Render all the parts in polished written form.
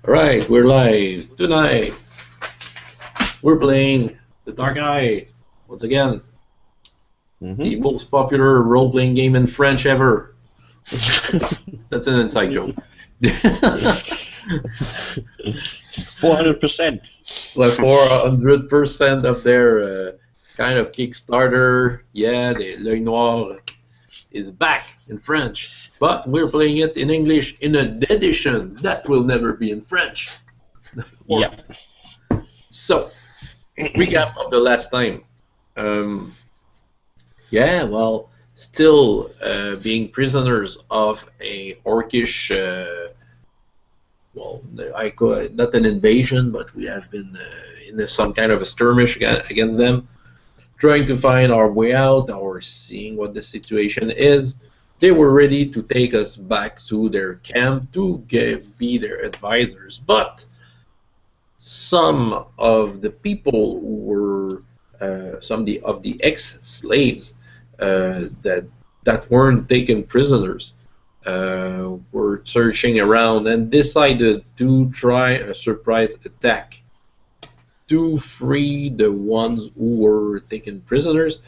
Alright, we're live. Tonight, we're playing The Dark Eye. Once again, the most popular role-playing game in French ever. That's an inside joke. 400%. Like 400% of their kind of Kickstarter. Yeah, the Noir is back in French. But we're playing it in English in an edition that will never be in French. Yeah. So, recap of the last time. Yeah, well, still being prisoners of a orcish, well, not an invasion, but we have been in some kind of a skirmish against them, trying to find our way out or seeing what the situation is. They were ready to take us back to their camp to be their advisors, but some of the people who were some of the ex-slaves that weren't taken prisoners were searching around and decided to try a surprise attack to free the ones who were taken prisoners.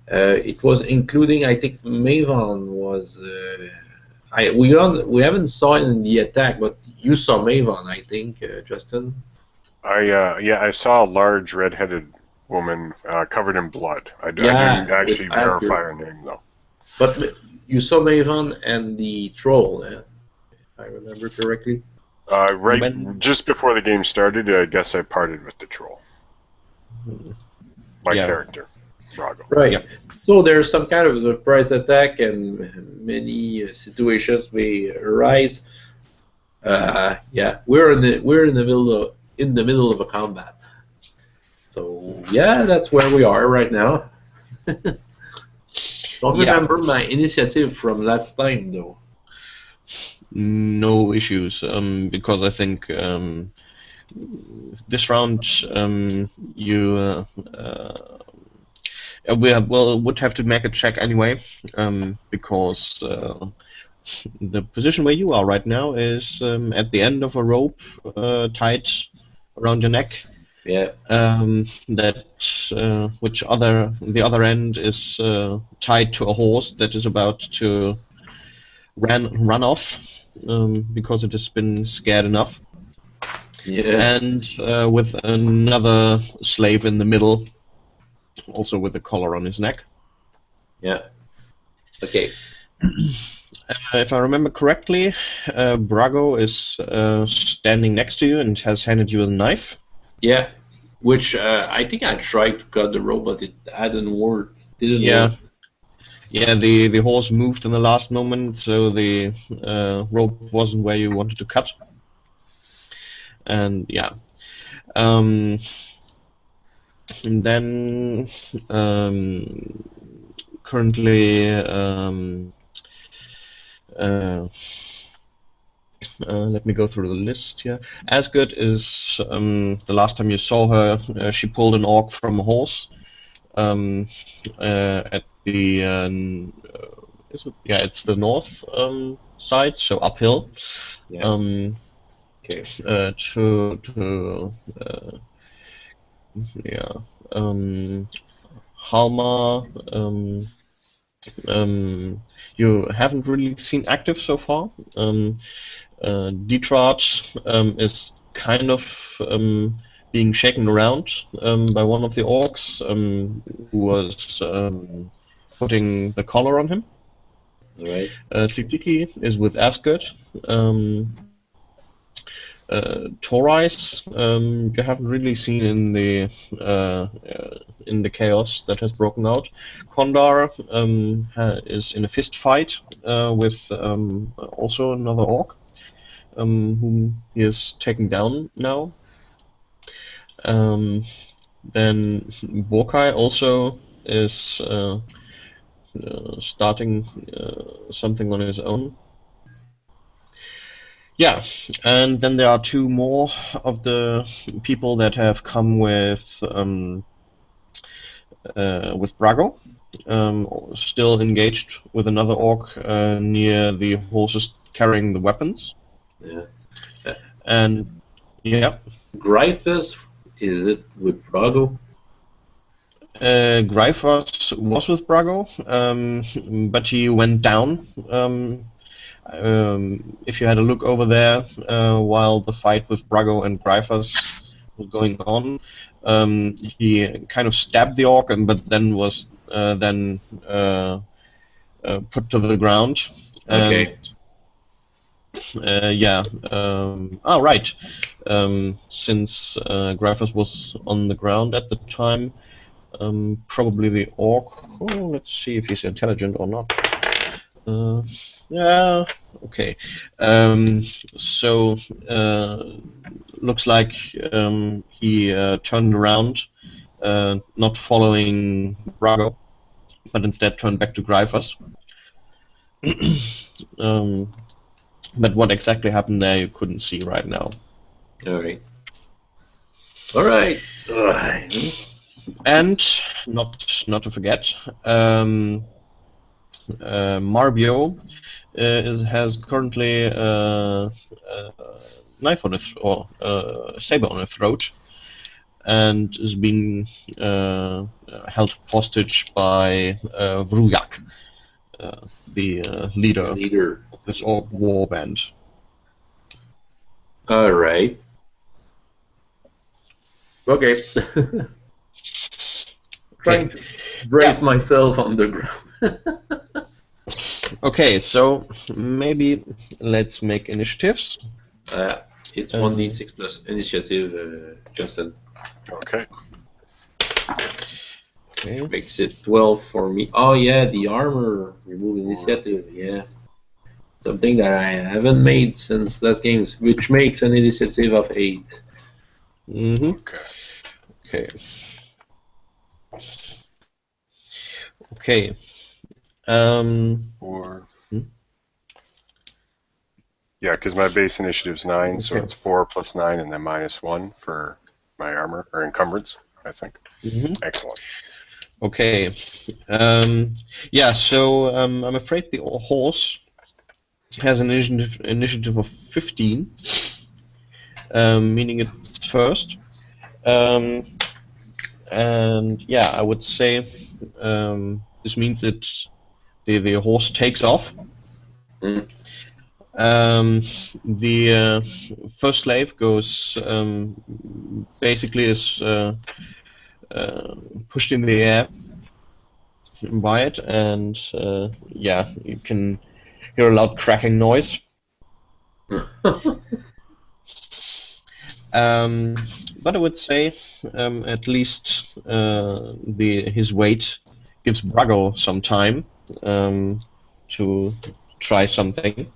It was including, I think, Maven was. We haven't saw it in the attack, but you saw Maven, I think, Justin. I saw a large red-headed woman covered in blood. I didn't actually verify her name though. But you saw Maven and the troll, if I remember correctly. Just before the game started, I guess I parted with the troll. My character, Brago. Right. Yeah. So there's some kind of surprise attack, and many situations may arise. We're in the middle of a combat. So yeah, that's where we are right now. Don't remember my initiative from last time though. No issues, because I think this round you would have to make a check anyway, because the position where you are right now is at the end of a rope tied around your neck. Yeah. The other end is tied to a horse that is about to run off because it has been scared enough. Yeah. And with another slave in the middle, also with a collar on his neck. Yeah. Okay. If I remember correctly, Brago is standing next to you and has handed you a knife. Yeah, which I think I tried to cut the rope, but it didn't work. Yeah, the horse moved in the last moment, so the rope wasn't where you wanted to cut. And yeah, and then currently let me go through the list here. Asgard is the last time you saw her, she pulled an orc from a horse at the it's the north side, so uphill. Yeah. Okay. Halma, you haven't really seen active so far. Detrart is kind of being shaken around by one of the orcs who was putting the collar on him. Right. Tlitiki is with Asgard. Torais, you haven't really seen in the chaos that has broken out. Kondar is in a fist fight with also another orc, whom he is taking down now. Then Bokai also is starting something on his own. Yeah, and then there are two more of the people that have come with Brago, still engaged with another orc near the horses carrying the weapons. Yeah. And Yeah. Gryphus, is it with Brago? Gryphus was with Brago, but he went down. If you had a look over there while the fight with Brago and Gryphus was going on, he kind of stabbed the orc, but then was put to the ground. Okay. Yeah. Right. Since Gryphus was on the ground at the time, probably the orc. Oh, let's see if he's intelligent or not. Yeah. Okay. So looks like he turned around, not following Brago, but instead turned back to Gryphus. But what exactly happened there, you couldn't see right now. All right. All right. And not to forget, Marbio has currently knife on his or saber on his throat, and is being held hostage by Vrujak, the leader of this orc war band. All right. Okay. Trying to brace myself on the ground. Okay, so maybe let's make initiatives. It's 1d6 plus initiative, Justin. Okay. Which makes it 12 for me. Oh yeah, the armor remove initiative. Yeah, something that I haven't made since last games, which makes an initiative of 8. Mm-hmm. Okay. Okay. Four. Yeah, because my base initiative's 9, so it's 4 plus 9 and then minus 1 for my armor or encumbrance, I think. Mm-hmm. Excellent. Okay. Yeah, so I'm afraid the horse has an initiative of 15, meaning it's first. And yeah, I would say this means that the horse takes off. Mm. The first slave goes basically is pushed in the air by it, and yeah, you can hear a loud cracking noise. But I would say at least his weight gives Brago some time to try something.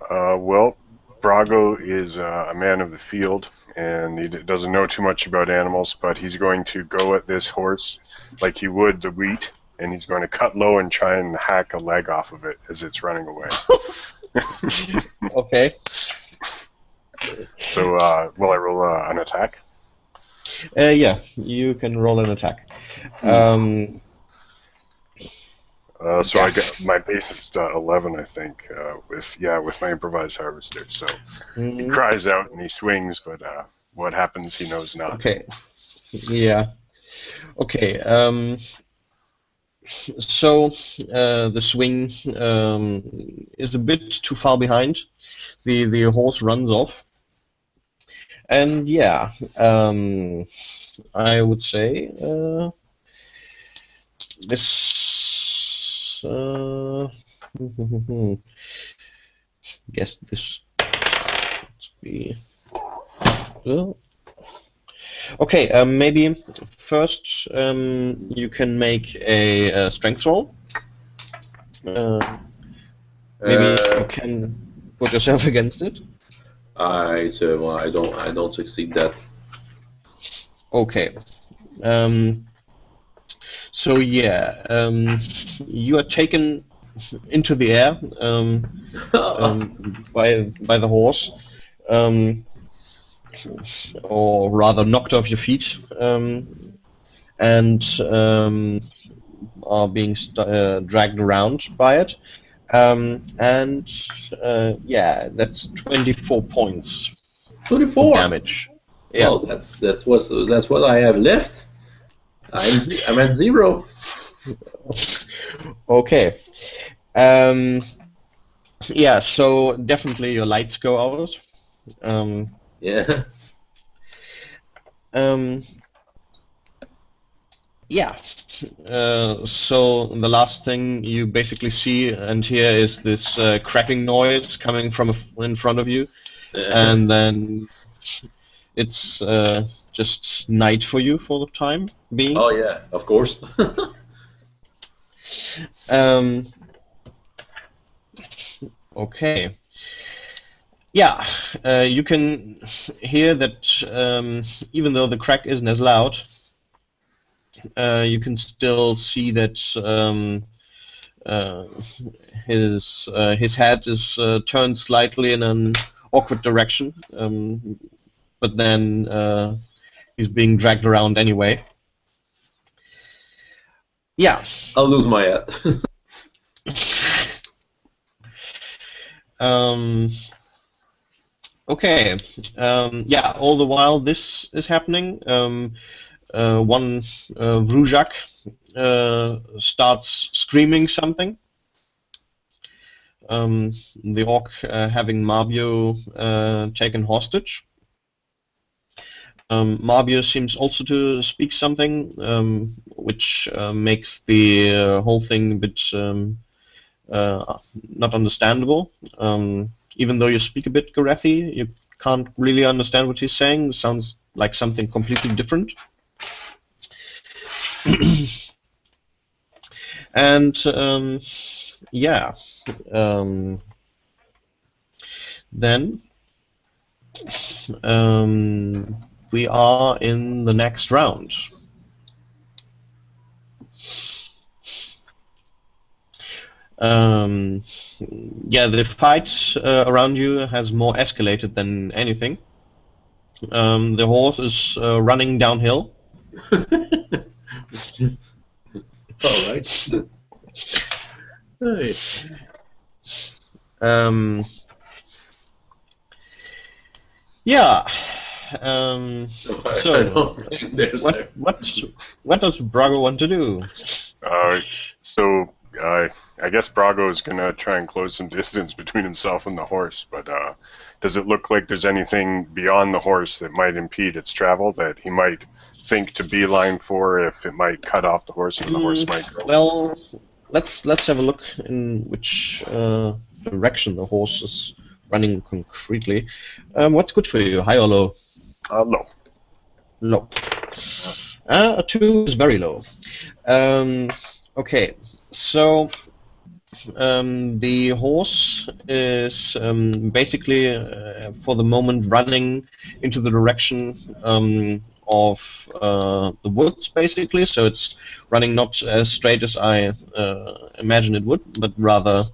Well, Brago is a man of the field, and he doesn't know too much about animals, but he's going to go at this horse like he would the wheat, and he's going to cut low and try and hack a leg off of it as it's running away. Okay. So, will I roll an attack? Yeah, you can roll an attack. So I got my base is 11, I think, with my improvised harvester. So he cries out and he swings, but what happens he knows not. Okay. Yeah. Okay. So the swing is a bit too far behind. The horse runs off, and yeah, I would say this. Guess this. Let's be. Okay, maybe first you can make a strength roll. Maybe you can put yourself against it. I don't succeed that. Okay. So yeah, you are taken into the air by the horse, or rather knocked off your feet, and are being dragged around by it. And yeah, that's 24 points. 24. damage. Yeah. Well, that's what I have left. I'm at 0. Okay. Yeah. So definitely your lights go out. Yeah. Yeah. So the last thing you basically see and hear is this cracking noise coming from in front of you, and then it's just night for you for the time being. Oh yeah, of course. Um, okay. Yeah, you can hear that even though the crack isn't as loud, you can still see that his head is turned slightly in an awkward direction, but then he's being dragged around anyway. Yeah. I'll lose my head. Okay. Yeah. All the while this is happening, one Vrujak starts screaming something. The orc having Marbio taken hostage. Marbio seems also to speak something, which makes the whole thing a bit not understandable. Even though you speak a bit Gorethi, you can't really understand what he's saying. It sounds like something completely different. And yeah, then we are in the next round. Yeah, the fight around you has more escalated than anything. The horse is running downhill. All right. Hey. Yeah. I So don't think there's what does Brago want to do? So I guess Brago is going to try and close some distance between himself and the horse, but does it look like there's anything beyond the horse that might impede its travel that he might think to beeline for if it might cut off the horse and the horse might go? Well, let's have a look in which direction the horse is running concretely. What's good for you, high or low? Low. Low. A 2 is very low. Okay, so the horse is basically, for the moment, running into the direction of the woods, basically. So it's running not as straight as I imagine it would, but rather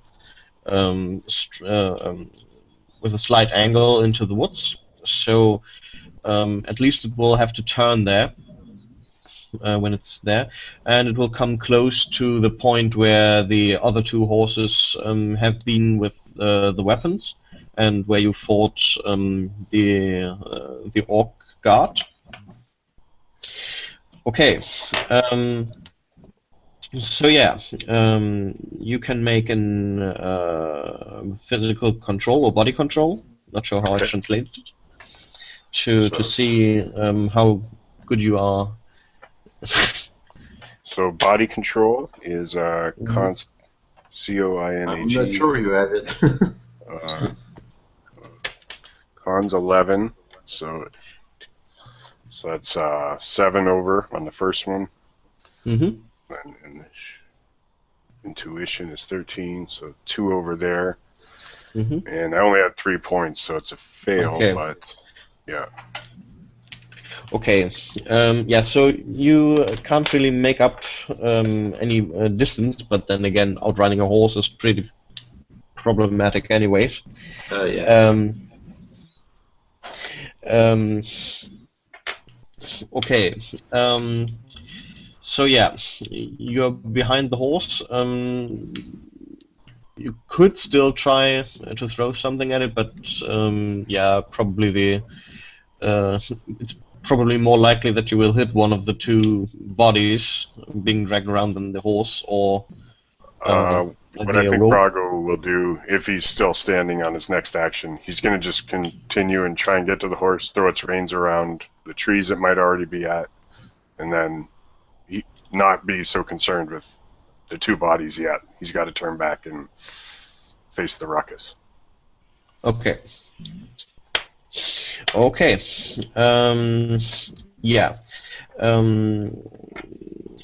with a slight angle into the woods. So at least it will have to turn there. When it's there, and it will come close to the point where the other two horses have been with the weapons, and where you fought the orc guard. Okay, so yeah, you can make an physical control or body control. Not sure how I translate it. To see how good you are. So body control is const C-O-I-N-H-E. I'm not sure you have it. Con's 11, so that's 7 over on the first one. Mm-hmm. And intuition is 13, so 2 over there. Mm-hmm. And I only had 3 points, so it's a fail. Okay. But yeah. Okay, yeah, so you can't really make up any distance, but then again, outrunning a horse is pretty problematic anyways. Yeah. Okay, so yeah, you're behind the horse. You could still try to throw something at it, but yeah, probably it's probably more likely that you will hit one of the two bodies being dragged around than the horse or What I the think rope. Brago will do, if he's still standing on his next action, he's going to just continue and try and get to the horse, throw its reins around the trees it might already be at, and then not be so concerned with the two bodies yet. He's got to turn back and face the ruckus. Okay. Okay. Yeah.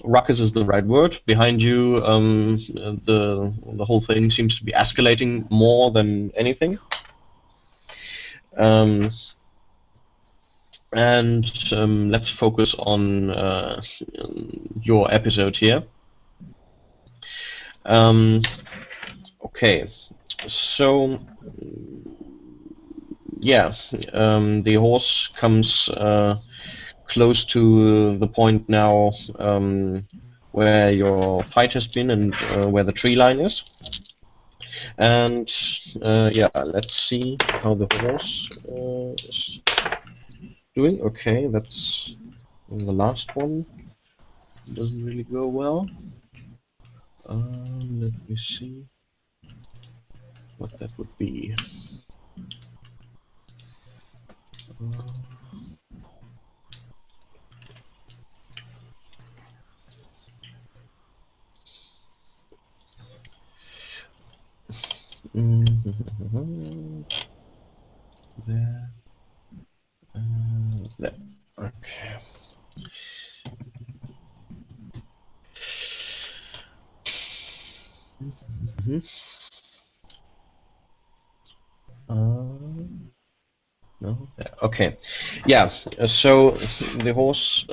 Ruckus is the right word. Behind you, the whole thing seems to be escalating more than anything. And let's focus on your episode here. Okay, so yeah, the horse comes close to the point now where your fight has been and where the tree line is. And yeah, let's see how the horse is doing. Okay, that's the last one. Doesn't really go well. Let me see what that would be. There. There. Okay. No. Yeah, okay. Yeah. So the horse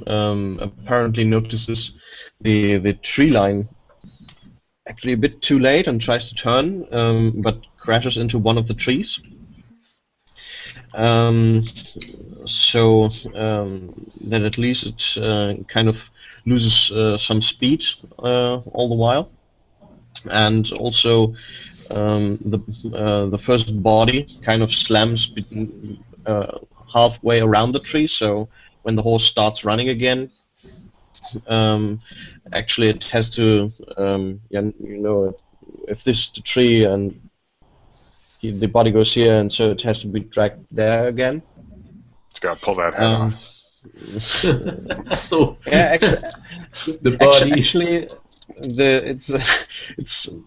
apparently notices the tree line actually a bit too late and tries to turn, but crashes into one of the trees. So that at least it kind of loses some speed all the while, and also the first body kind of slams halfway around the tree. So when the horse starts running again, actually it has to, yeah, you know, if this is the tree and the body goes here, and so it has to be dragged there again. It's got to pull that head off. So yeah, the body. actually, it's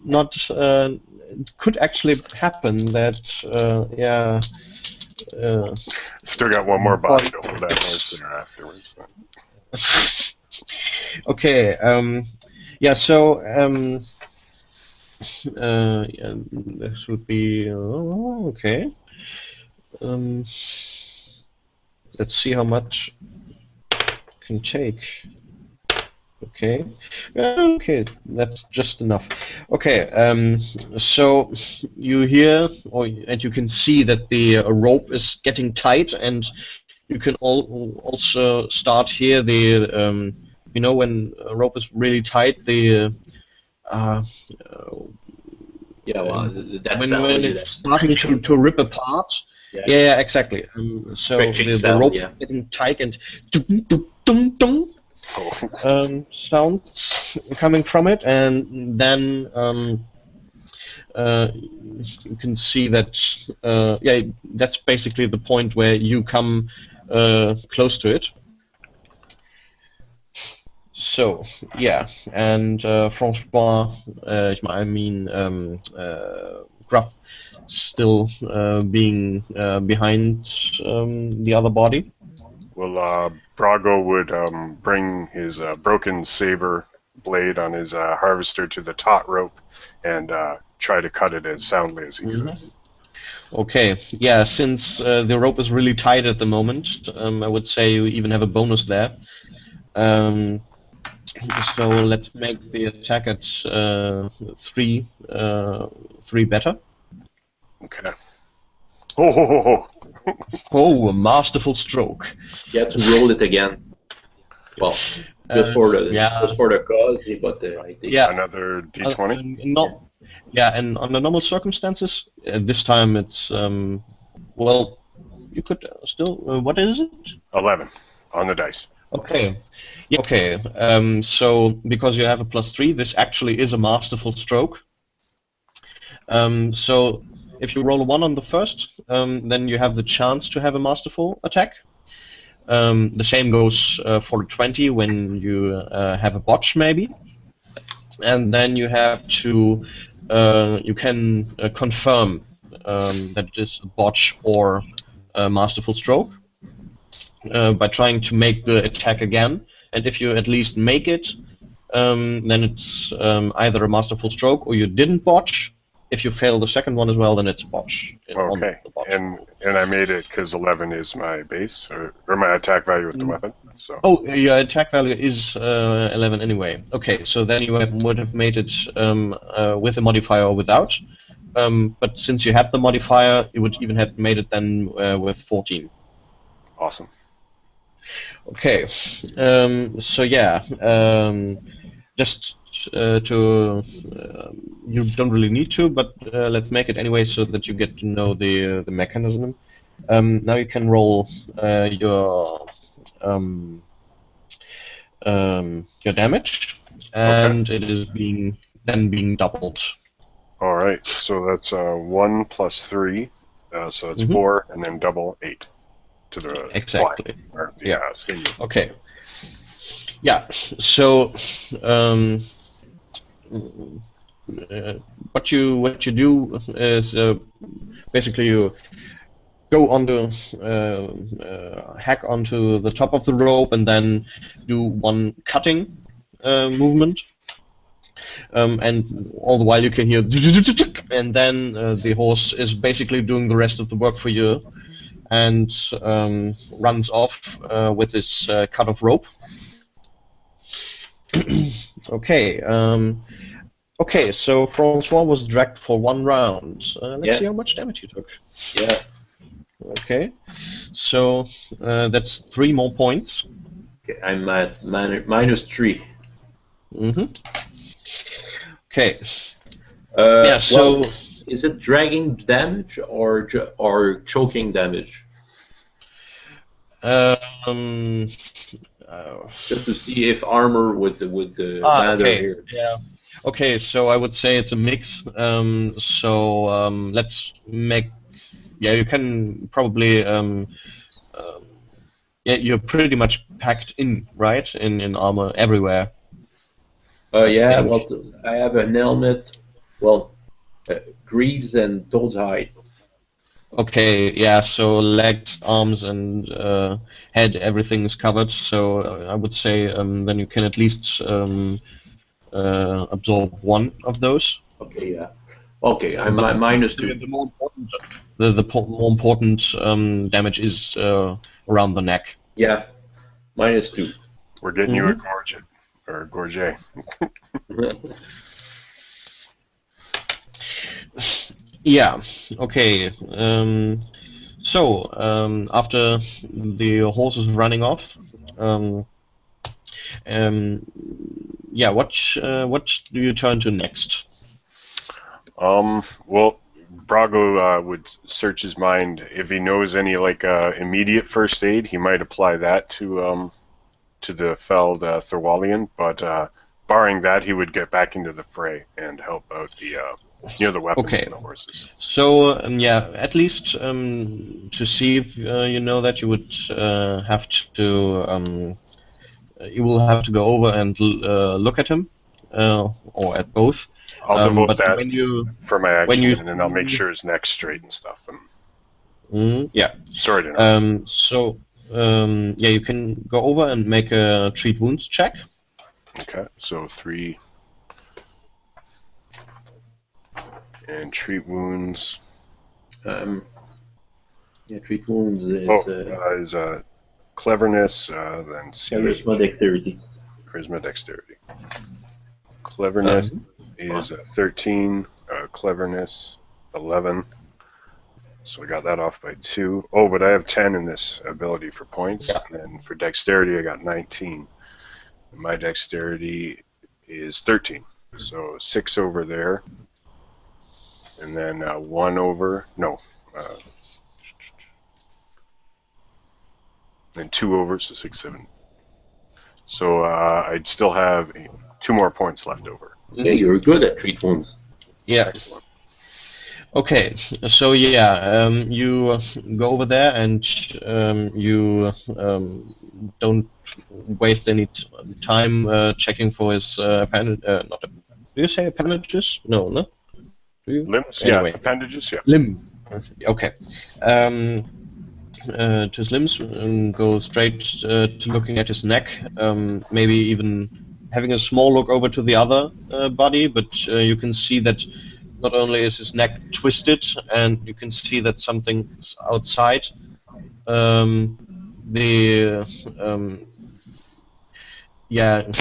not. It could actually happen that yeah. Still got one more body to hold that horse there afterwards. Okay. Yeah. So yeah, this would be okay. Let's see how much it can take. Okay. Okay, that's just enough. Okay. So you hear, and you can see that the rope is getting tight, and you can also start here the you know, when a rope is really tight, the Yeah, well, that when sound. it's starting to rip apart. Yeah. Yeah, exactly. So the sound, rope yeah. is getting tight and dum, dum, dum, dum, sounds coming from it, and then you can see that yeah, that's basically the point where you come close to it. So yeah, and Francois, I mean Gruff, still being behind the other body. Well, Brago would bring his broken saber blade on his harvester to the taut rope and try to cut it as soundly as he could. Okay, yeah, since the rope is really tight at the moment, I would say you even have a bonus there. So let's make the attack at 3 better. Okay. Oh. Oh, a masterful stroke. You have to roll it again. Well, Yeah, just for the cause, but I think yeah. Another D20? Not, yeah, and under normal circumstances, this time it's well, you could still. What is it? 11 on the dice. Okay. Yeah, okay. So because you have a +3, this actually is a masterful stroke. So if you roll a 1 on the first, then you have the chance to have a masterful attack. The same goes for 20 when you have a botch, maybe. And then you have to, you can confirm that it is a botch or a masterful stroke by trying to make the attack again. And if you at least make it, then it's either a masterful stroke or you didn't botch. If you fail the second one as well, then it's a botch. Okay, and I made it because 11 is my base, or my attack value with the weapon. So. Oh, your attack value is 11 anyway. Okay, so then you would have made it with a modifier or without. But since you had the modifier, you would even have made it then with 14. Awesome. Okay, so yeah, just to you don't really need to, but let's make it anyway so that you get to know the mechanism. Now you can roll your damage, and it is being doubled. All right, so that's 1 plus 3, so it's 4, and then double 8 to the exactly. fly, or the sting. Okay. Yeah. So what you do is basically you go on the hack onto the top of the rope and then do one cutting movement. And all the while you can hear, and then the horse is basically doing the rest of the work for you, and runs off with this cut of rope. Okay. Okay. So Francois was dragged for 1 round. Let's see how much damage he took. Yeah. Okay. So that's 3 more points. Okay, I'm at -3. Okay. Yeah. So well, is it dragging damage or choking damage? Just to see if armor with the ladder here. Yeah. Okay, so I would say it's a mix. Let's make. Yeah, you can probably. Yeah, you're pretty much packed in, right? In armor everywhere. Yeah. Well, I have an helmet. Well, greaves and toad's hide. Okay, yeah, so legs, arms, and head, everything is covered. So I would say then you can at least absorb 1 of those. Okay, yeah. Okay, I'm at -2. The more important damage is around the neck. Yeah, -2. We're getting you a gorget, or gorget. Yeah. Okay. So after the horse is running off, yeah. What do you turn to next? Well, Brago would search his mind. If he knows any immediate first aid, he might apply that to the felled Thorwallian. But barring that, he would get back into the fray and help out the weapons and the horses. So yeah, at least to see if you know that you would have to you will have to go over and look at him or at both. I'll devote that for my action, and then I'll make sure his neck's straight and stuff. Yeah. Sorry to interrupt. So yeah, you can go over and make a treat wounds check. Okay, so 3. And treat wounds. Yeah, treat wounds is. Is cleverness, then charisma, dexterity. Charisma, dexterity. Cleverness is 13. Cleverness 11. So I got that off by 2. Oh, but I have 10 in this ability for points, and then for dexterity I got 19. My dexterity is 13. So 6 over there. And then 1 over, no. And 2 over, so 6, 7. So I'd still have 2 more points left over. Yeah, you're good at treat wounds. Yeah. Excellent. Okay, so yeah, you go over there and you don't waste any time checking for his not. Do you say appendages? No, no. Do you? Limbs? Anyway. Yeah, appendages, yeah. Limb. Okay. To his limbs and go straight to looking at his neck. Maybe even having a small look over to the other body, but you can see that not only is his neck twisted, and you can see that something's outside. Yeah,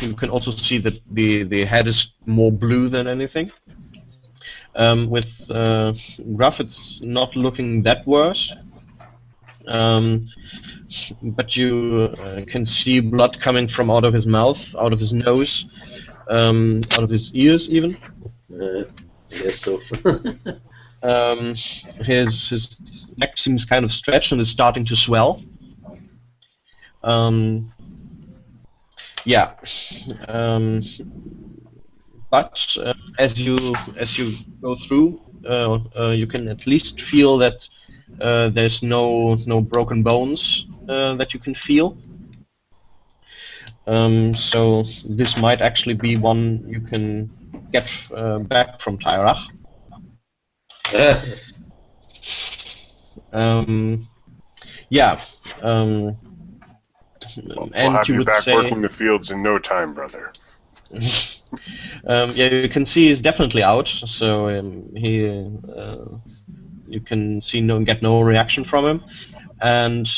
you can also see that the head is more blue than anything. With Gruff, it's not looking that worse. But you can see blood coming from out of his mouth, out of his nose, out of his ears even. I guess so. His neck seems kind of stretched and is starting to swell. Yeah. But as you go through, you can at least feel that there's no broken bones that you can feel. So this might actually be one you can get back from Tyrach. Yeah. We'll And have you you would back say, working the fields in no time, brother. yeah, you can see he's definitely out. So you can see get no reaction from him. And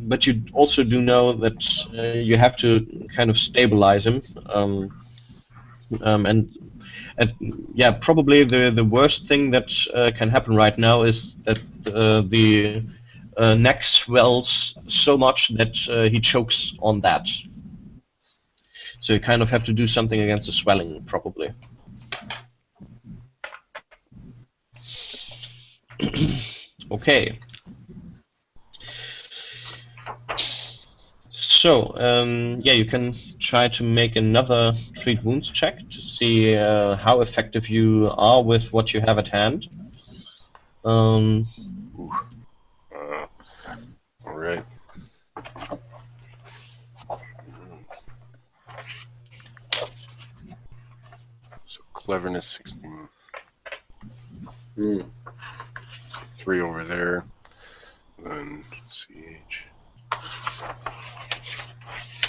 but you also do know that you have to kind of stabilize him. And yeah, probably the worst thing that can happen right now is that the neck swells so much that he chokes on that. So you kind of have to do something against the swelling, probably. Okay. So, yeah, you can try to make another treat wounds check to see how effective you are with what you have at hand. All right. So cleverness 16. 3 over there. Then CH.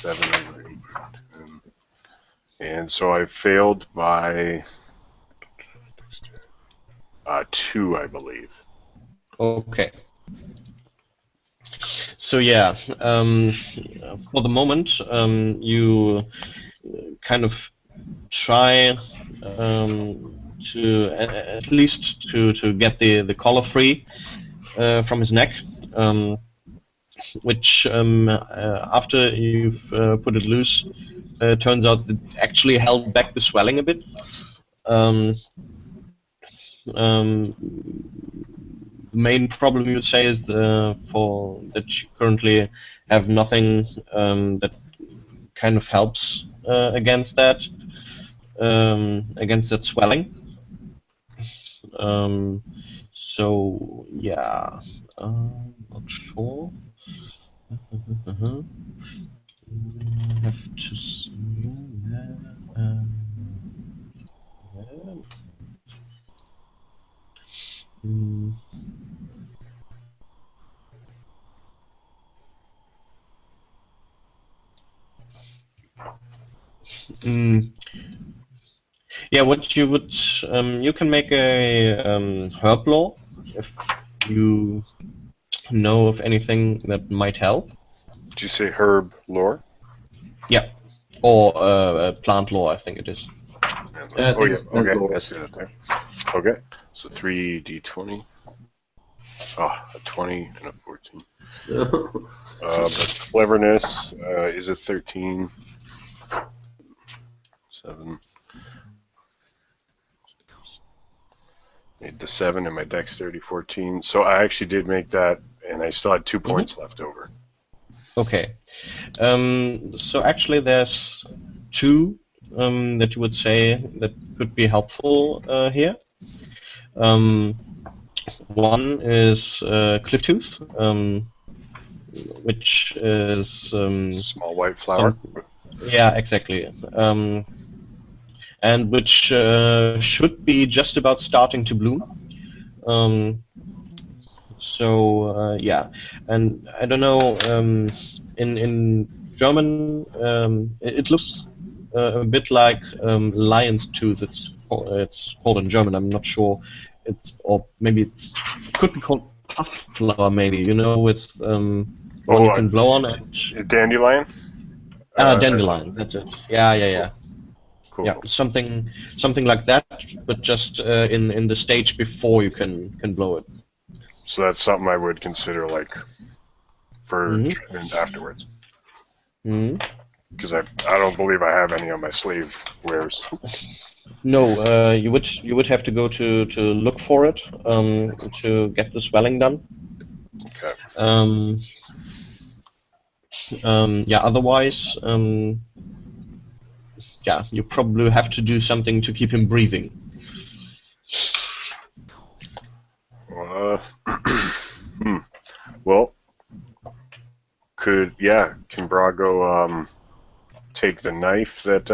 7 over 8. 10. And so I failed by 2, I believe. Okay. So yeah, for the moment, you kind of try to at least to get the collar free from his neck, which after you've put it loose, turns out it actually held back the swelling a bit. The main problem you would say is that you currently have nothing that kind of helps against that swelling. So yeah, not sure. Have to see. Yeah, what you would you can make a herb law if you know of anything that might help. Did you say herb lore? Yeah, or plant law, I think it is. Oh yeah, okay, I see that there. Okay, so 3d20. Oh, a 20 and a 14. But cleverness is a 13. 7. Made the 7 and my dexterity 14. So I actually did make that, and I still had 2 points left over. Okay. So actually, there's 2 that you would say that could be helpful here. One is Cliff Tooth, which is Small white flower. yeah, exactly. And which should be just about starting to bloom. Yeah, and I don't know. In German, it looks a bit like lion's tooth. It's called in German. I'm not sure. Or maybe it could be called puff flower. Maybe it's one you can blow on and dandelion. Dandelion. That's it. Yeah. Cool. Yeah, something like that, but just in the stage before you can blow it. So that's something I would consider like for treatment afterwards. Because I don't believe I have any on my sleeve wears. No, you would have to go to look for it to get the swelling done. Okay. Yeah. Otherwise, yeah, you probably have to do something to keep him breathing. Well, can Brago take the knife that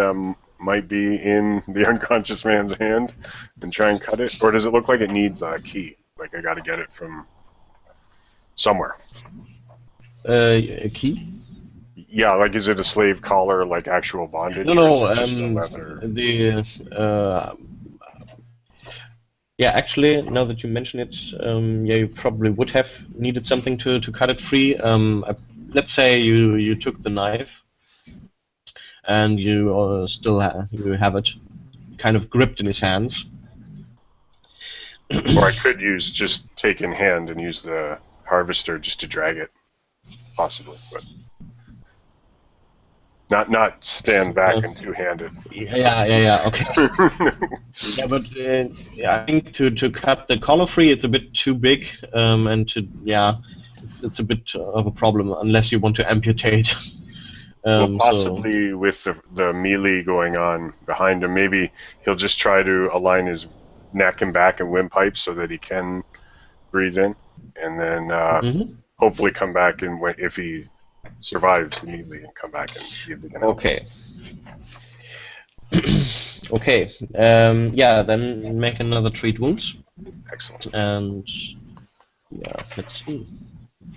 might be in the unconscious man's hand and try and cut it? Or does it look like it needs a key? Like I gotta get it from somewhere? A key? Yeah, like is it a slave collar, like actual bondage? No, or is it just a leather? Yeah, actually, now that you mention it, yeah, you probably would have needed something to cut it free. Let's say you took the knife, and you still you have it kind of gripped in his hands. Or I could just take in hand and use the harvester just to drag it, possibly, but not stand back and two-handed. Yeah. Okay. Yeah, but I think to cut the collar free, it's a bit too big, and it's a bit of a problem unless you want to amputate. Well, possibly with the melee going on behind him, maybe he'll just try to align his neck and back and windpipe so that he can breathe in, and then hopefully come back and if he survives the melee and come back and see if he can help. Okay. Okay. Yeah. Then make another treat wounds. Excellent. And yeah, let's see.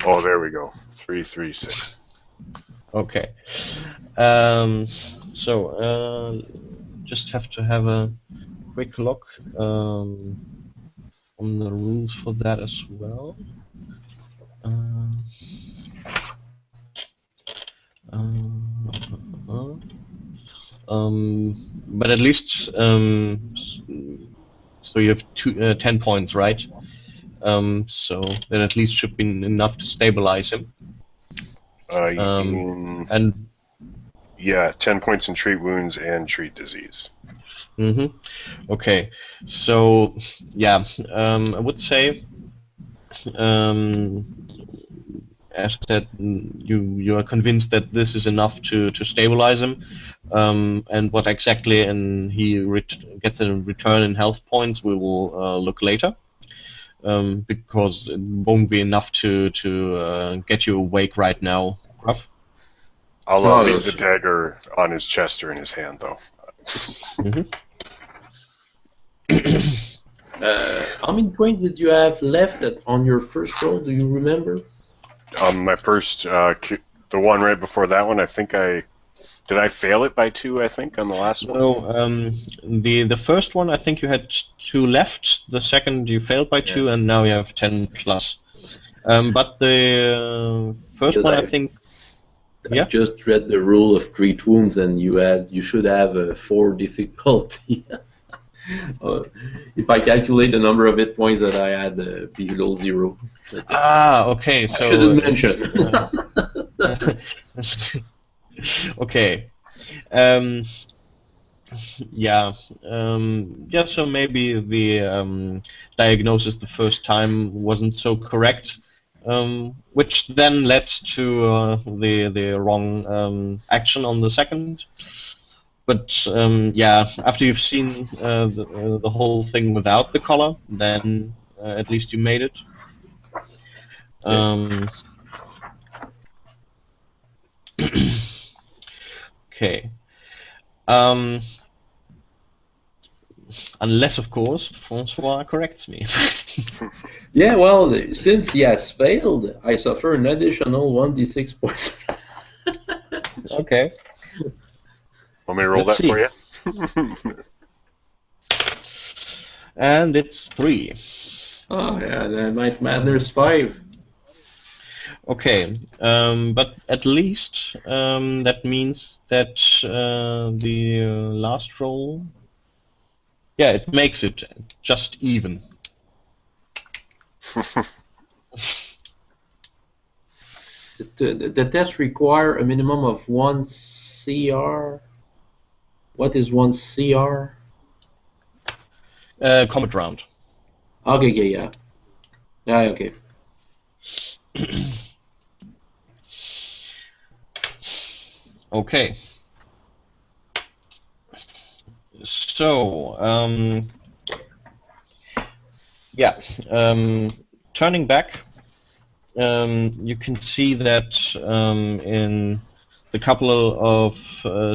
Oh, there we go. 3, 3, 6. Okay. Just have to have a quick look on the rules for that as well. But at least so you have 10 points, right? So that at least should be enough to stabilize him. And yeah, 10 points in treat wounds and treat disease. Okay, so yeah, I would say, as I said, you are convinced that this is enough to stabilize him, and what exactly and he gets a return in health points we will look later, because it won't be enough to get you awake right now, Gruff. I'll leave the dagger on his chest or in his hand, though. How many points did you have left on your first roll? Do you remember? My first, the one right before that one, I think did I fail it by 2? I think on the last one. No, the first one I think you had 2 left. The second you failed by 2, and now you have 10 plus. But the first one I think. I just read the rule of treat wounds, and you should have a 4 difficulty. If I calculate the number of hit points that I had below 0. Okay. So I shouldn't mention. Okay. Yeah, yeah. So maybe the diagnosis the first time wasn't so correct, which then led to the wrong action on the second. But yeah, after you've seen the whole thing without the collar, then at least you made it. Okay. Okay. Um, unless, of course, Francois corrects me. Yeah, well, since he has failed, I suffer an additional 1d6 points. Okay. Want me to roll Let's that see. for you? And it's 3. Oh, yeah, that might matters 5. Okay, but at least that means that the last roll, yeah, it makes it just even. The test require a minimum of 1 CR. What is 1 CR? Combat round. Okay, yeah. Yeah, okay. Okay. So, yeah, turning back, you can see that in the couple of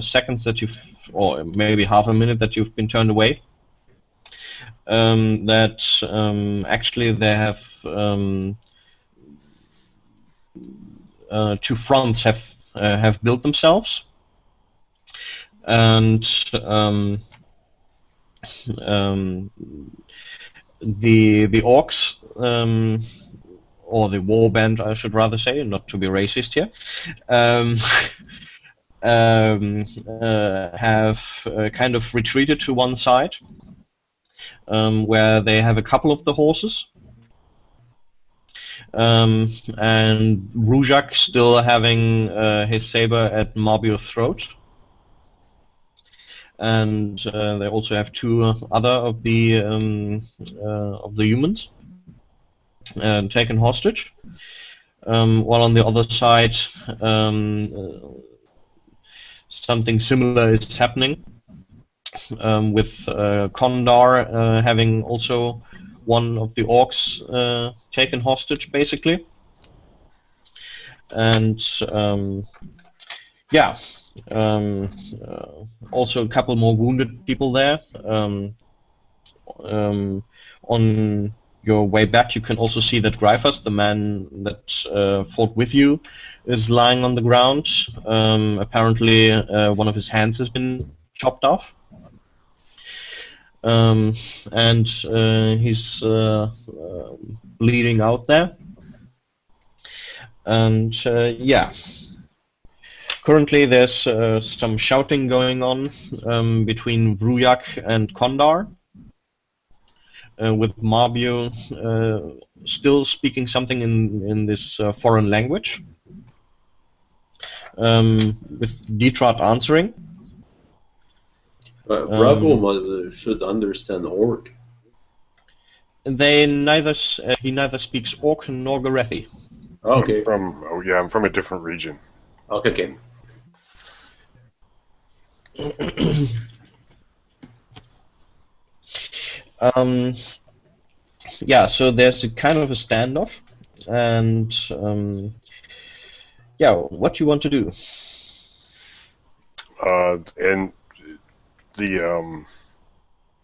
seconds that you've, or maybe half a minute that you've been turned away, that actually they have two fronts have built themselves, and the orcs, or the warband, I should rather say, not to be racist here, have kind of retreated to one side, where they have a couple of the horses, and Rujak still having his saber at Marbio's throat. And they also have two other of the humans taken hostage. While on the other side, something similar is happening, with Kondar having also one of the orcs taken hostage, basically. And yeah, also a couple more wounded people there. On your way back, you can also see that Gryphus, the man that fought with you, is lying on the ground. Apparently, one of his hands has been chopped off. And he's bleeding out there. And yeah. Currently, there's some shouting going on between Vrujak and Kondar, with Marbio still speaking something in this foreign language, with Detrat answering. Bravo should understand Orc. They neither he neither speaks Orc nor Gorethi. Okay. I'm from a different region. Okay. Yeah, so there's a kind of a standoff, and yeah, what do you want to do? And the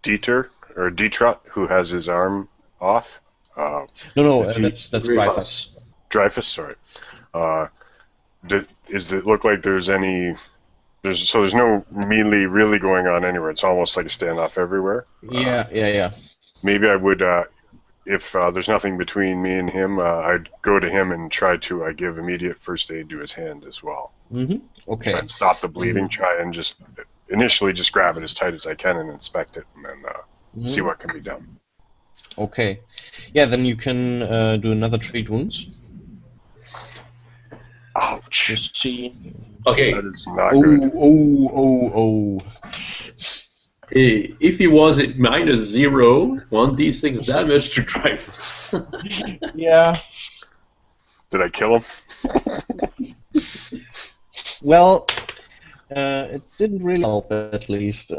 Dieter or Detrat, who has his arm off. No, is he- that's Gryphus. Dreyfus, sorry. Does it look like there's any? There's no melee really going on anywhere. It's almost like a standoff everywhere. Yeah. Maybe I would, if there's nothing between me and him, I'd go to him and try to give immediate first aid to his hand as well. Okay. Try and stop the bleeding. Try and just initially just grab it as tight as I can and inspect it, and then see what can be done. Okay. Yeah, then you can do another treat wounds. Ouch. Just see. Okay. That is not good. Oh. If he was at -0, 1d6 damage to drive. Yeah. Did I kill him? Well, it didn't really help, at least.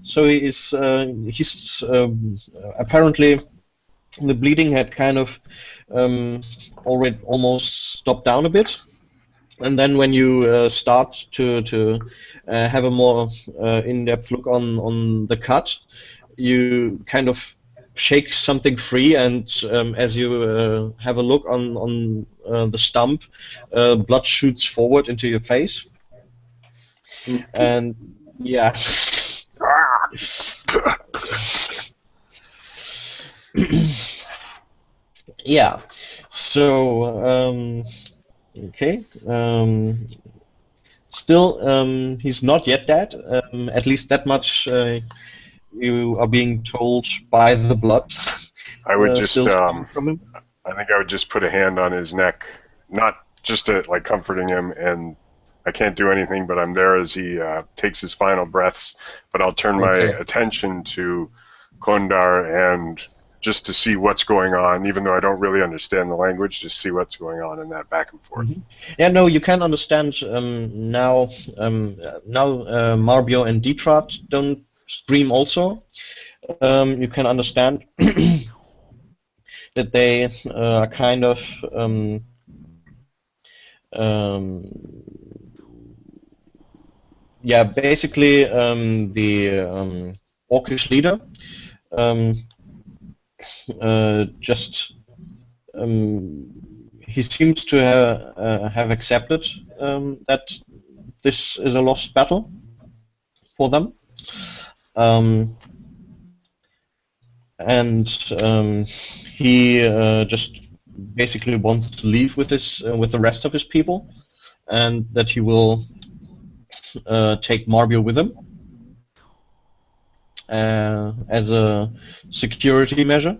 So he's apparently the bleeding had kind of already almost stopped down a bit, and then when you start to have a more in-depth look on the cut, you kind of shake something free, and as you have a look on the stump, blood shoots forward into your face, and yeah. Yeah. So okay. Still, he's not yet dead. At least that much you are being told by the blood. I would just, Still coming from him. I think I would just put a hand on his neck, not just to, like, comforting him, and I can't do anything, but I'm there as he takes his final breaths. But I'll turn my Okay. attention to Kondar and just to see what's going on, even though I don't really understand the language, just see what's going on in that back and forth. Yeah, no, you can understand now. Marbio and Detrat don't scream also. You can understand that they are kind of yeah, basically the orcish leader just he seems to have accepted that this is a lost battle for them, and he just basically wants to leave with with the rest of his people, and that he will take Marbio with him as a security measure.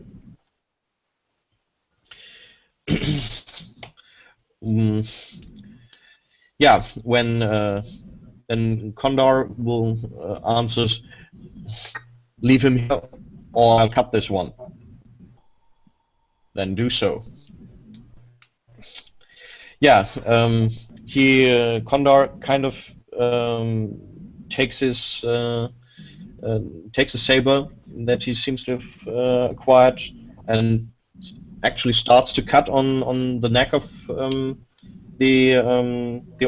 Yeah, when then Kondar will answers, leave him here, or I'll cut this one. Then do so. Yeah, Kondar kind of takes his takes a saber that he seems to have acquired and actually starts to cut on the neck of the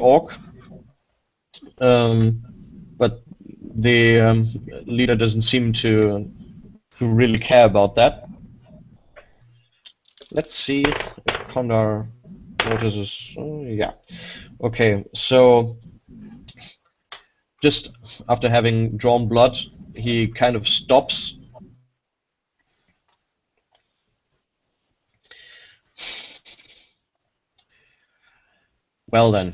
orc. But the leader doesn't seem to really care about that. Let's see if Kondar notices. Yeah. Okay, so just after having drawn blood, he kind of stops. Well then.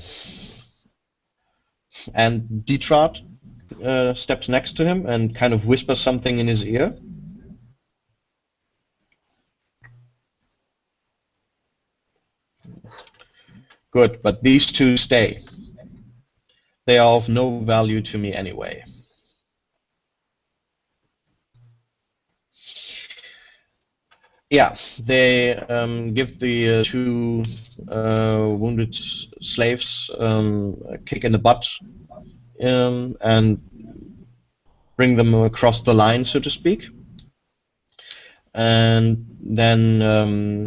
And Detrat steps next to him and kind of whispers something in his ear. Good, but these two stay. They are of no value to me anyway. Yeah, they give the two wounded slaves a kick in the butt and bring them across the line, so to speak. And then,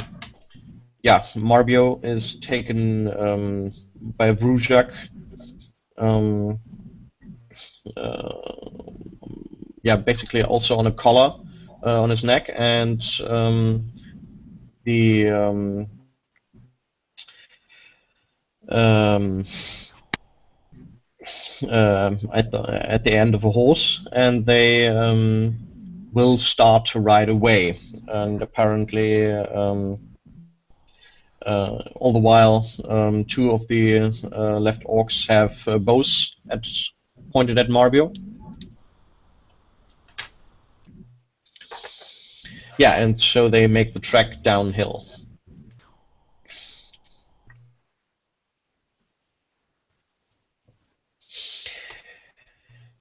yeah, Marbio is taken by Vrujak. Yeah, basically also on a collar on his neck, and the at the end of a horse, and they will start to ride away. And apparently, all the while, two of the left orcs have bows pointed at Marbio. Yeah, and so they make the trek downhill.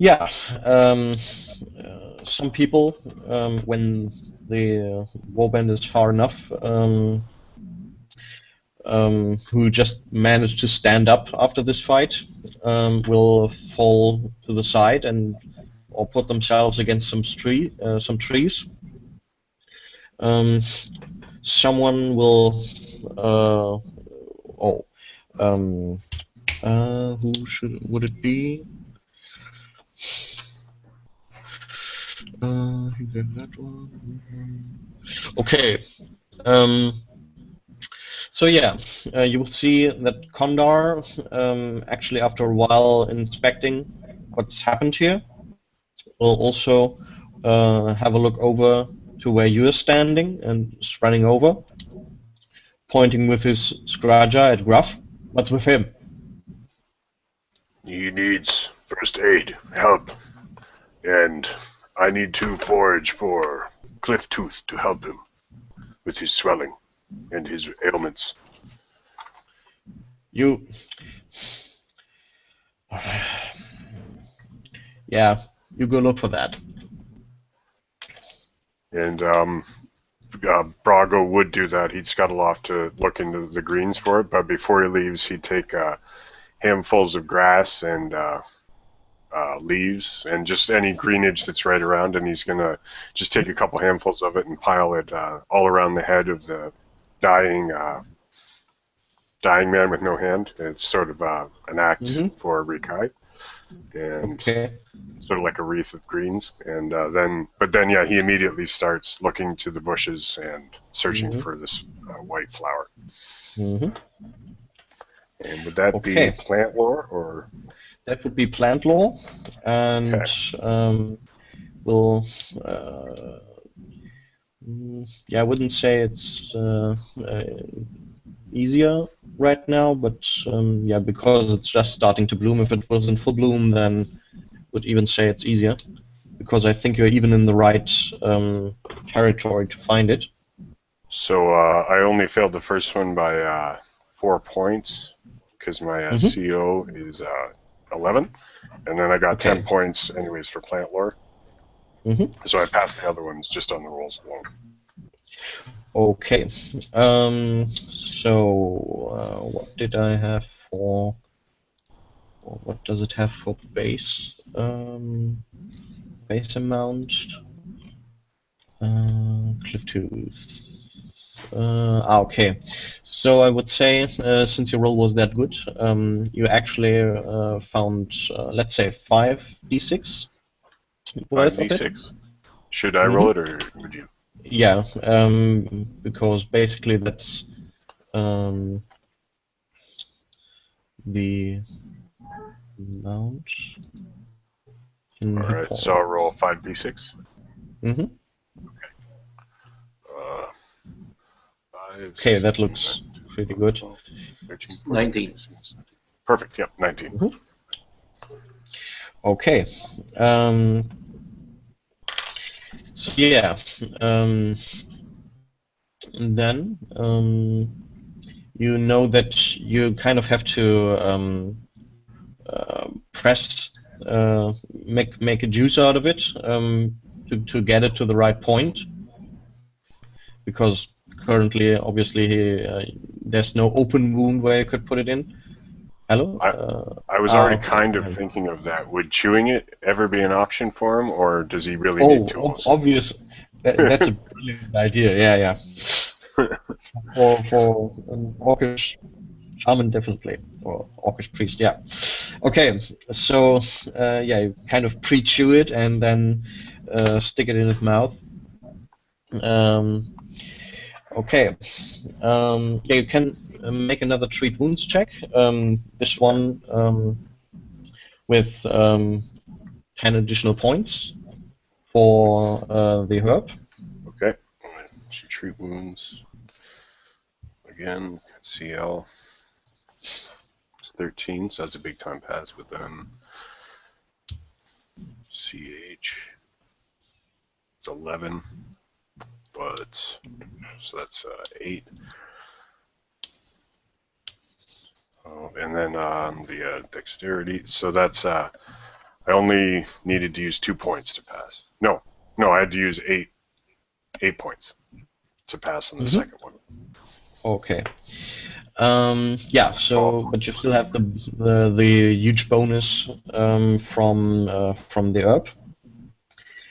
Yeah, some people, when the warband is far enough, who just manage to stand up after this fight, will fall to the side and or put themselves against some trees. Um, Someone will, oh, um, who would it be? You get that one. Okay. Um, so yeah, you will see that Kondar, actually after a while inspecting what's happened here, will also have a look over to where you are standing and is running over, pointing with his Scraja at Gruff. What's with him? He needs first aid, help, and I need to forage for Cliff Tooth to help him with his swelling and his ailments. You, yeah, you go look for that. And Brago would do that. He'd scuttle off to look into the greens for it, but before he leaves, he'd take handfuls of grass and leaves and just any greenage that's right around, and he's gonna just take a couple handfuls of it and pile it all around the head of the dying man with no hand. It's sort of an act for Rikai, and Okay. sort of like a wreath of greens. And then he immediately starts looking to the bushes and searching for this white flower. Mm-hmm. And would that Okay. be plant lore or? That would be plant lore, and Okay. we'll. Yeah, I wouldn't say it's easier right now, but yeah, because it's just starting to bloom. If it was in full bloom, then would even say it's easier, because I think you're even in the right territory to find it. So I only failed the first one by 4 points because my CO is 11, and then I got 10 points anyways for plant lore. So I passed the other ones just on the rolls alone. Okay. So what did I have for? What does it have for base? Base amount. Cliff Tooth. Okay. So I would say, since your roll was that good, you actually found, let's say, 5d6 worth of it. 5d6. Should I roll it or would you? Yeah, because basically that's the amount in hit Alright, points. so I'll roll 5d6. Mm-hmm. Okay, that looks pretty good. 13, 14, 19. 16, perfect, yep, 19. Okay. So yeah, and then you know that you kind of have to press, make a juice out of it to get it to the right point, because currently, obviously, there's no open wound where you could put it in. Hello? I was already kind of thinking of that. Would chewing it ever be an option for him, or does he really need tools? Obvious. That's a brilliant idea. Yeah. For an orcish shaman, definitely, or orcish priest. Yeah. Okay. So yeah, you kind of pre-chew it and then stick it in his mouth. Okay. Yeah, you can make another treat wounds check. This one with 10 additional points for the herb. Okay. So treat wounds. Again, CL. It's 13, so that's a big time pass with them. CH. It's 11. But, so that's 8. Oh, and then the dexterity. So that's I only needed to use 2 points to pass. No, I had to use 8 points to pass on the second one. Okay. Yeah. So, but you still have the huge bonus from the herb,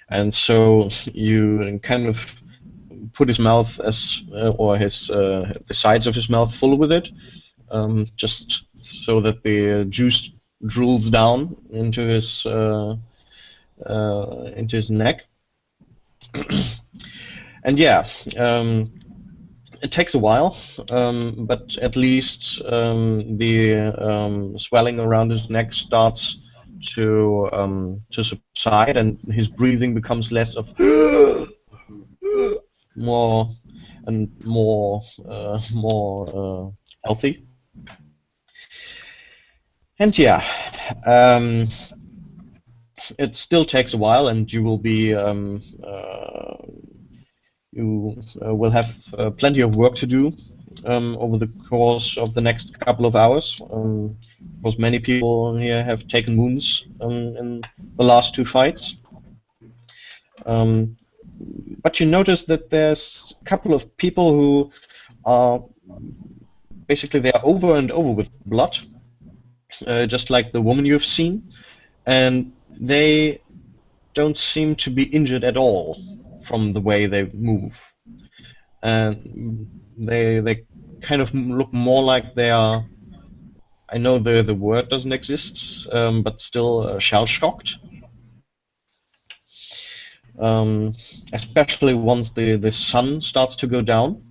and so you kind of put his mouth or his the sides of his mouth full with it, just so that the juice drools down into his neck. And yeah, it takes a while, but at least the swelling around his neck starts to subside, and his breathing becomes less of more healthy. And yeah, it still takes a while, and you will be you will have plenty of work to do over the course of the next couple of hours, because many people here have taken wounds in the last 2 fights. But you notice that there's a couple of people who are basically they are over and over with blood, just like the woman you've seen, and they don't seem to be injured at all from the way they move, and they kind of look more like they are. I know the word doesn't exist, but still shell-shocked. Especially once the sun starts to go down.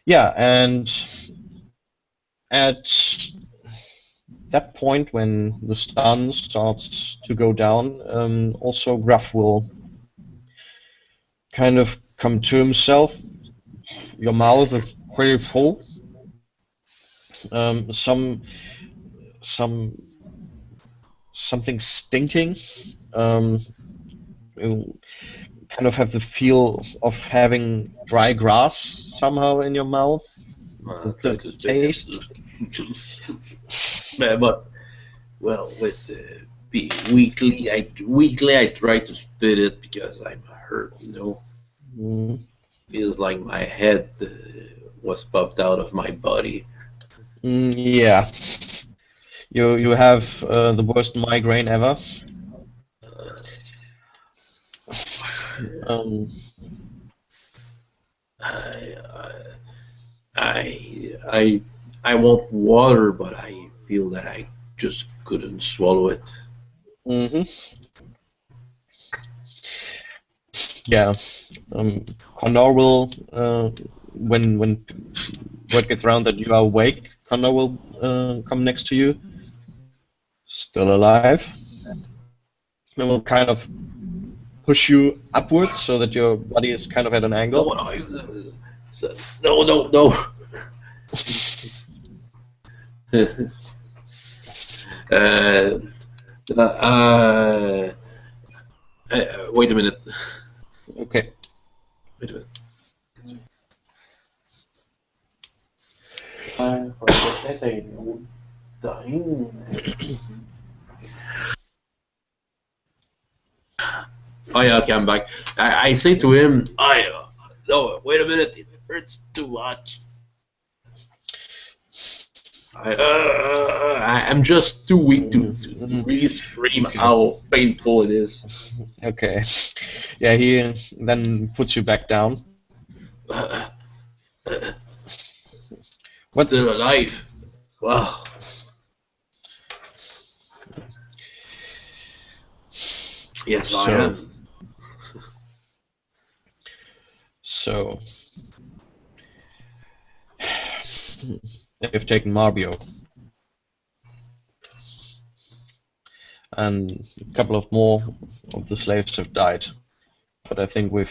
Yeah, and at that point when the sun starts to go down, also Gruff will kind of come to himself. Your mouth is pretty full. Something stinking. You kind of have the feel of having dry grass somehow in your mouth. The taste. But well, with weekly, I try to spit it because I'm hurt. Feels like my head was popped out of my body. Yeah. You have the worst migraine ever. I want water, but I feel that I just couldn't swallow it. Yeah. Condor will when word gets around that you are awake, Condor will come next to you, still alive, and will kind of push you upwards so that your body is kind of at an angle. No. Wait a minute. Okay. Wait a minute. Oh yeah, okay, I'm back. I say to him, no, wait a minute, it hurts too much. I'm just too weak to really scream how painful it is. Okay. Yeah, he then puts you back down. What? Still alive? Wow. Yes, I am. So, they've taken Marbio. And a couple of more of the slaves have died. But I think we've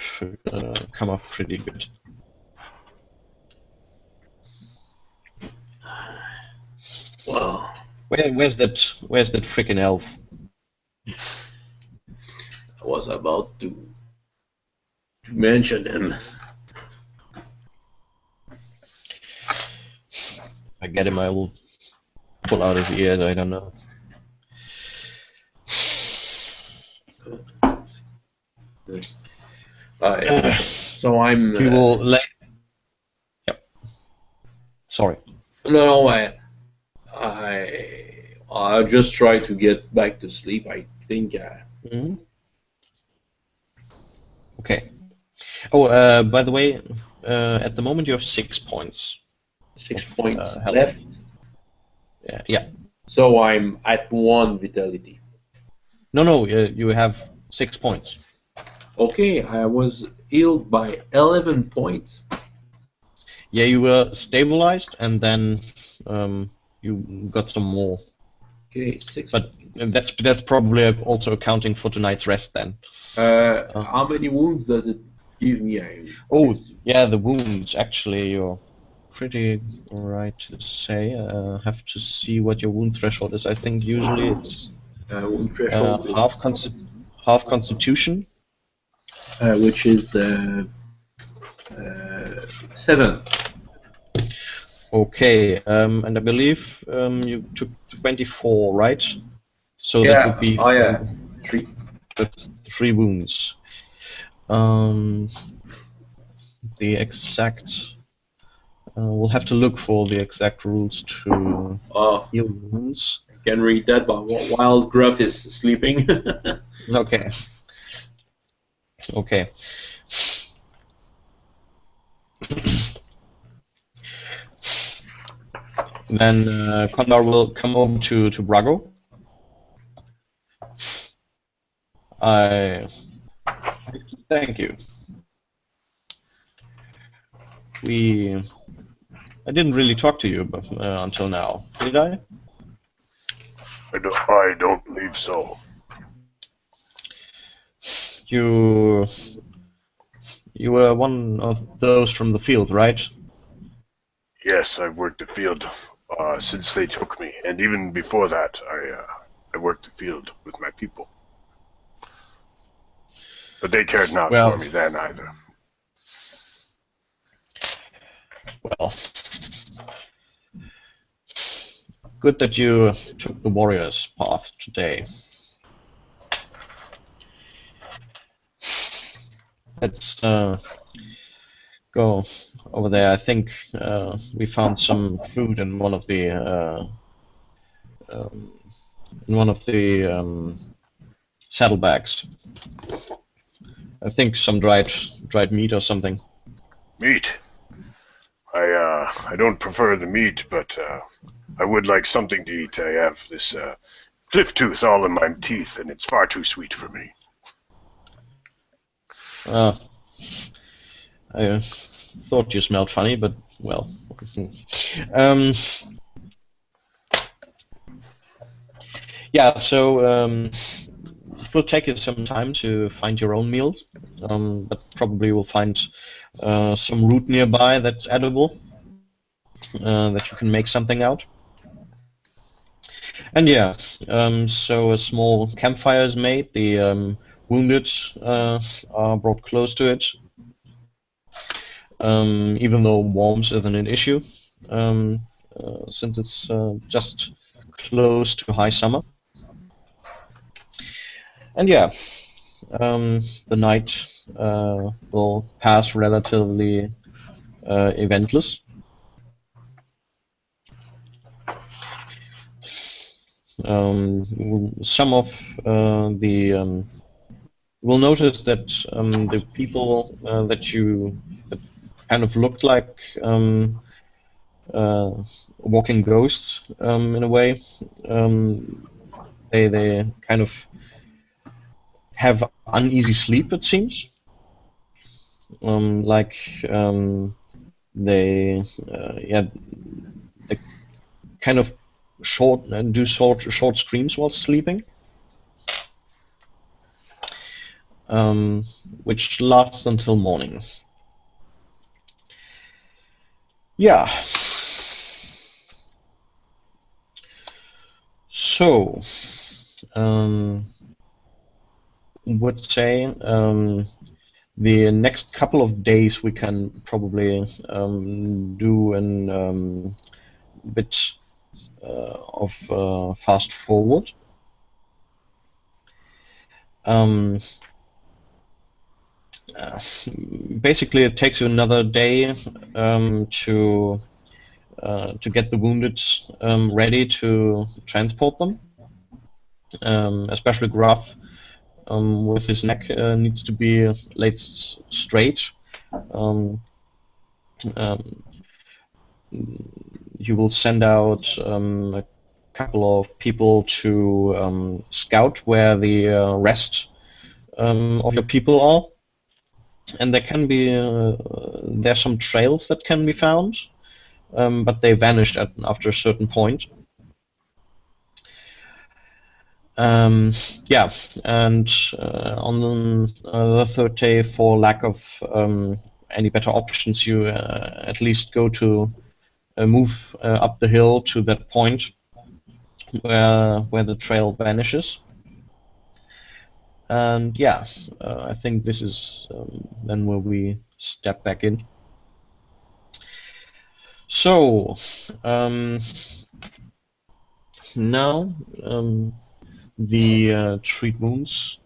come off pretty good. Well, where's that freaking elf? I was about to mention him. I get him, I will pull out his ears, I don't know. So I'm. He will lay. Yep. Sorry. No, I'll just try to get back to sleep. I think. Mhm. Okay. Oh, by the way, at the moment you have 6 points 6 of points health. left. Yeah. So I'm at 1 vitality. No, you have 6 points. Okay, I was healed by 11 points. Yeah, you were stabilized, and then you got some more. Okay, 6. But that's probably also accounting for tonight's rest then. How many wounds does it give me? Oh, yeah, the wounds. Actually, you're pretty right to say. Have to see what your wound threshold is. I think usually it's Wound threshold half is, half constitution. which is 7. Okay, and I believe you took 24, right? So that would Yeah, be oh yeah, 3. that's 3 wounds. Um, the exact. We'll have to look for the exact rules to Oh, heal wounds. I can read that, but while Gruff is sleeping. Okay. Okay. Then Kondar will come over to Brago. I thank you. I didn't really talk to you until now, did I? I don't believe so. You were one of those from the field, right? Yes, I've worked the field since they took me, and even before that, I worked the field with my people. But they cared not for Well, me then either. well, good that you took the warrior's path today. Let's go over there. I think we found some food in one of the saddlebags. I think some dried meat or something. Meat. I don't prefer the meat, but I would like something to eat. I have this cliff tooth all in my teeth, and it's far too sweet for me. I thought you smelled funny, but well. um, yeah, so it will take you some time to find your own meals, but probably will find some root nearby that's edible, that you can make something out. And yeah, so a small campfire is made, the wounded are brought close to it, even though warmth isn't an issue, since it's just close to high summer. And yeah, the night will pass relatively eventless. Some of the we'll notice that the people that kind of looked like walking ghosts in a way, they kind of have uneasy sleep, it seems. Like they yeah, they kind of do short screams while sleeping, which lasts until morning. Yeah. So, would say the next couple of days we can probably do an bit of fast forward. basically, it takes you another day to get the wounded ready to transport them. Especially Gruff, with his neck needs to be laid straight. You will send out a couple of people to scout where the rest of your people are, and there can be there's some trails that can be found, but they vanished after a certain point. Yeah, and on the third day, for lack of any better options, you at least go to move up the hill to that point where the trail vanishes. And yeah, I think this is then where we step back in. So now the treat wounds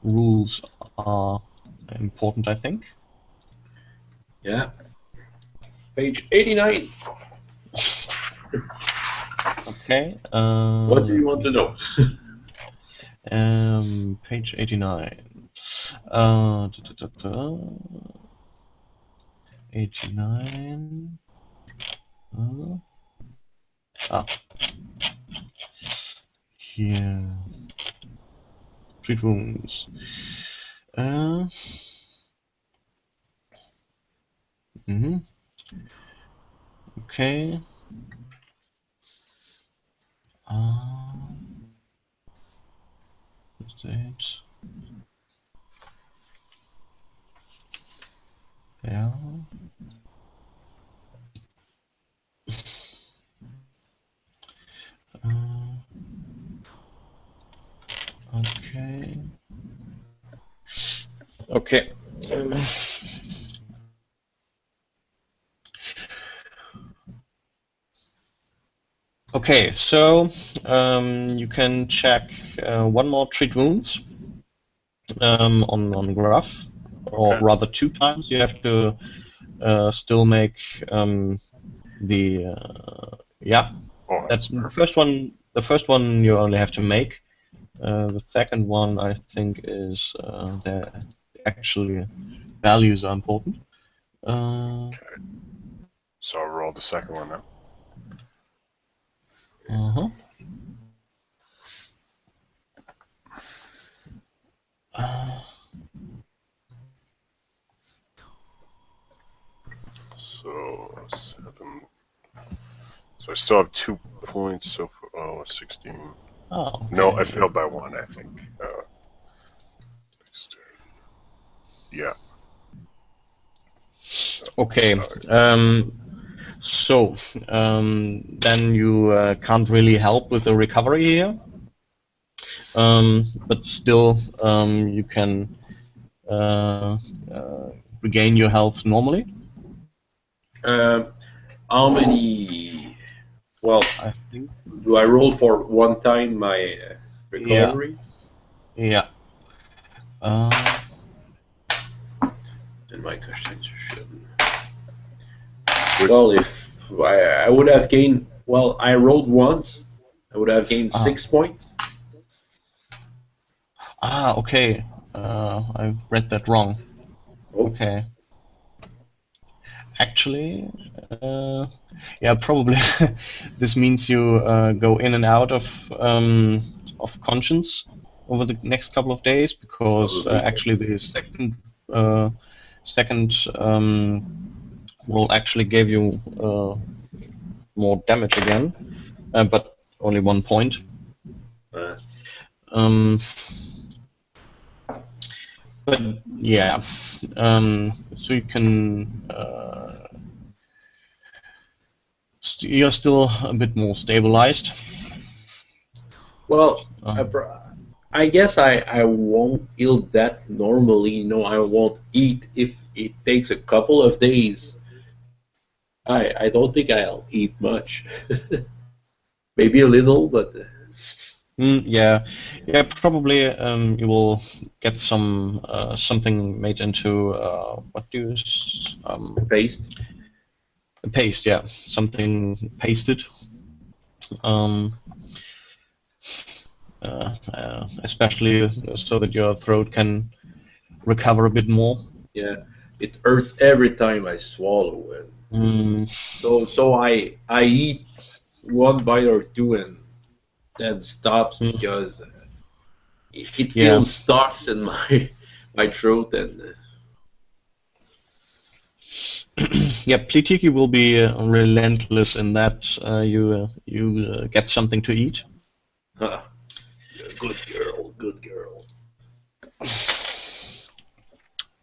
rules are important, I think. Yeah. Page 89. Okay. What do you want to know? Page 89. 89. Here. Treat wounds. Okay. What's that? Yeah. Okay. Okay. Okay, so you can check one more treat wounds on Gruff, or Okay. rather 2 times. You have to still make the yeah. Oh, That's the perfect. first one. The first one you only have to make. The second one, I think, is the actually values are important. Okay. So I'll roll the second one now. So 7. So I still have 2 points. So for 16. Oh, okay. No, I failed by 1. I think. Yeah. Okay. So then you can't really help with the recovery here, but still you can regain your health normally. How many? Well, I think. do I roll for 1 time my recovery? Yeah. And my constitution. Well, if I would have gained, well, I rolled once, I would have gained 6 points. Okay. I read that wrong. Oh. Okay. Actually, yeah, probably this means you go in and out of conscience over the next couple of days, because actually the second will actually give you more damage again, but only 1 point. But yeah, so you can you're still a bit more stabilized. Well, I guess I won't heal that normally. I won't eat if it takes a couple of days. I don't think I'll eat much. Maybe a little, but Yeah, yeah. Probably you will get some something made into what do you Paste. paste? Yeah, something pasted. Um, Especially so that your throat can recover a bit more. Yeah, it hurts every time I swallow it. Mm, So I eat one bite or two and then stops mm, because it yeah, feels stuck in my throat and yeah. Plitiki will be relentless in that you get something to eat. good girl, good girl.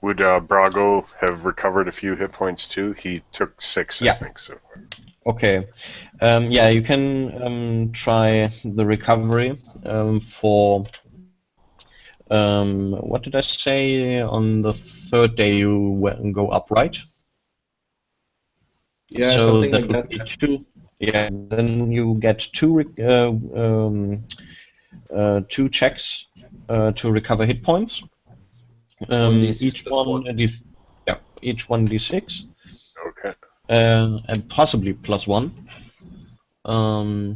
Would Brago have recovered a few hit points too? He took 6, I Yeah. think. So Okay. Yeah, you can try the recovery for what did I say? On the third day you go up, right? Yeah, So something that like would that. be 2. Yeah, then you get 2 checks to recover hit points. One d6 Each plus one one. yeah, each one d6, okay, and possibly plus 1. Um,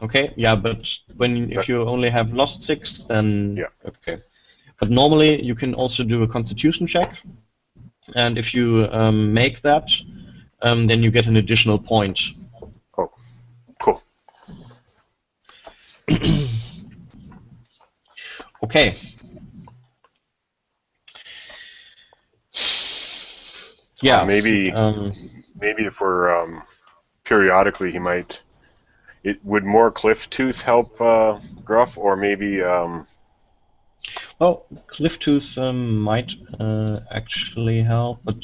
okay, yeah, but that, if you only have lost 6, then yeah. okay. But normally you can also do a Constitution check, and if you make that, then you get an additional point. Oh, cool. Okay. Yeah. Maybe if we're periodically, he might. It would more Cliff Tooth help Gruff, or maybe Well, Clifftooth might actually help, but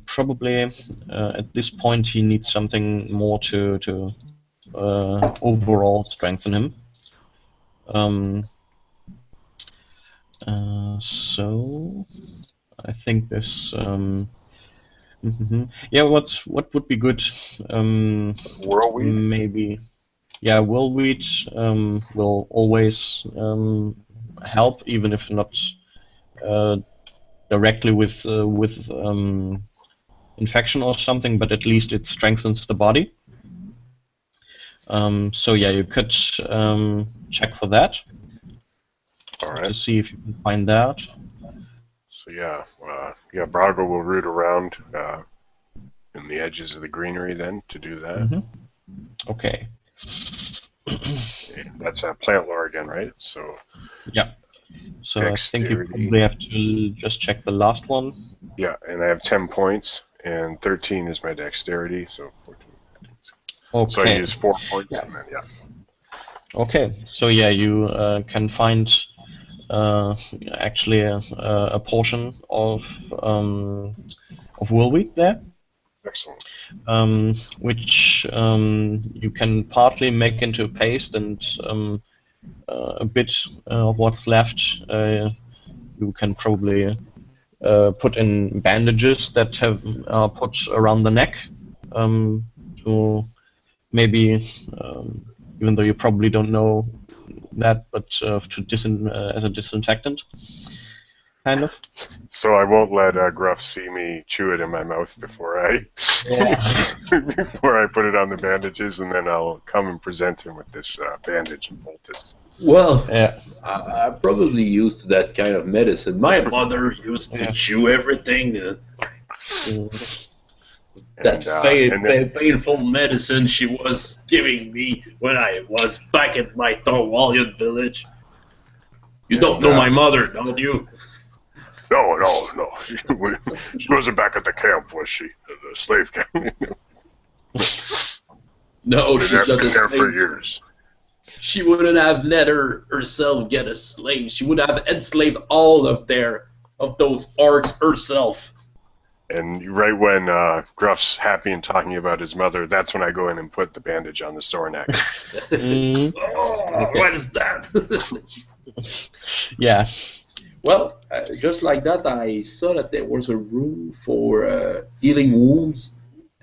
probably at this point he needs something more to overall strengthen him. Um, so I think this. Yeah, what would be good? Whirlweed. Maybe. Yeah, Whirlweed will always help, even if not uh, directly with infection or something, but at least it strengthens the body. So yeah, you could check for that All to right. see if you can find that. So yeah, Brago will root around in the edges of the greenery then to do that. Hmm. Okay. That's plant lore again, right? So Yeah. So I think you dexterity. probably have to just check the last one. Yeah, and I have 10 points, and 13 is my dexterity, so 14. So I Okay. use 4 points, Yeah. and then yeah. Okay. So yeah, you can find actually a portion of Whirlweed there. Excellent. Which you can partly make into a paste, and a bit of what's left you can probably put in bandages that have put around the neck to maybe, even though you probably don't know that, but as a disinfectant, kind of. So I won't let Gruff see me chew it in my mouth before I Yeah. before I put it on the bandages, and then I'll come and present him with this bandage and poultice. Well, Yeah. I'm probably used to that kind of medicine. My mother used to Yeah. chew everything. Mm. That And then painful medicine she was giving me when I was back at my Thorwallian village. You don't and know my mother, don't you? no, she wasn't back at the camp, was she? The slave camp. No, Been she's there, not been a there for slave. years. She wouldn't have let herself get a slave. She would have enslaved all of those orcs herself. And right when Gruff's happy and talking about his mother, that's when I go in and put the bandage on the sore neck. Mm. Oh, Okay. what is that? Yeah. Well, just like that, I saw that there was a room for healing wounds,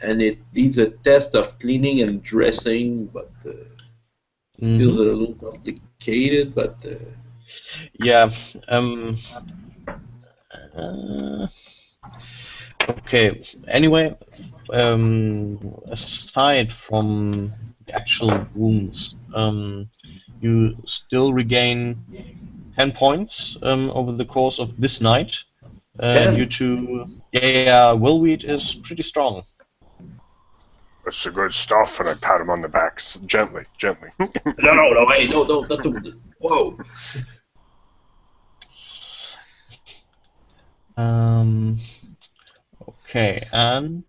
and it needs a test of cleaning and dressing. But Feels a little complicated, but Yeah. Uh, okay. Anyway, aside from the actual wounds, you still regain 10 points over the course of this night. Due 10. to yeah, Willweed is pretty strong. That's the good stuff, and I pat him on the back gently, gently. No, hey, no, not too. Whoa. Okay, and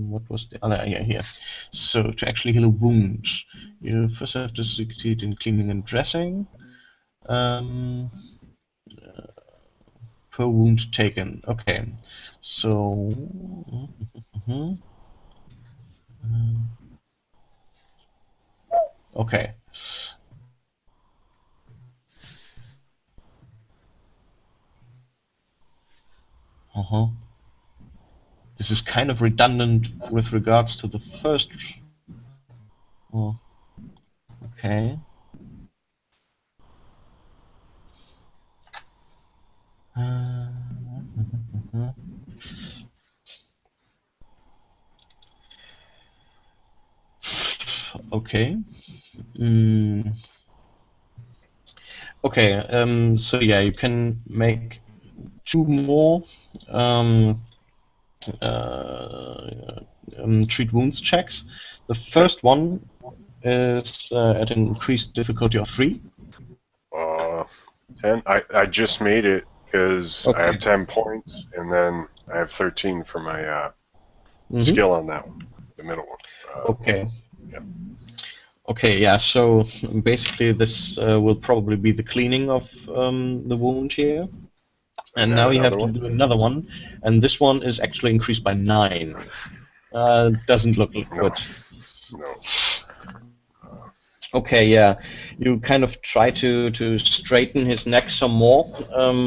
what was the other? Yeah, here. So to actually heal a wound, you first have to succeed in cleaning and dressing. Um, per wound taken. Okay, so. Okay. This is kind of redundant with regards to the first. Oh, okay. Okay. Okay. So yeah, you can make 2 more treat wounds checks. The first one is at an increased difficulty of 3. 10. I just made it because I have Okay. 10 points, and then I have 13 for my skill on that one, the middle one. Okay. Yeah. Okay, yeah, so basically this will probably be the cleaning of the wound here. And then now you have another to one? do another one, and this one is actually increased by 9. Doesn't look good. No. Okay, yeah, you kind of try to straighten his neck some more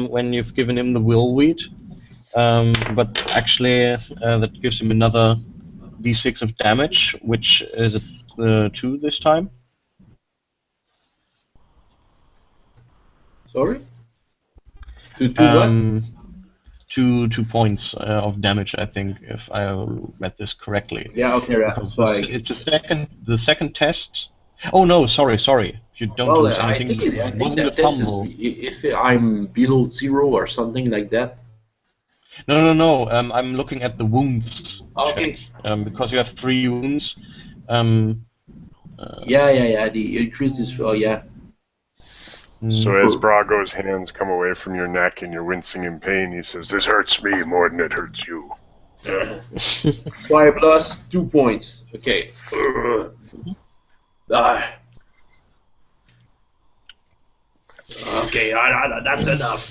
when you've given him the willweed, but actually that gives him another d6 of damage, which is a 2 this time. Sorry? To what? 2 points of damage, I think, if I read this correctly. Yeah, okay, yeah. Because So it's the second test. Oh no, sorry. You don't well, lose anything. I It think wasn't a that test is fumble. if I'm below 0 or something like that. No. I'm looking at the wounds check. Okay. Because you have 3 wounds. Yeah. The increase is yeah. So as Brago's hands come away from your neck and you're wincing in pain, he says, "This hurts me more than it hurts you." So I've lost 2 points. Okay. Okay, that's enough.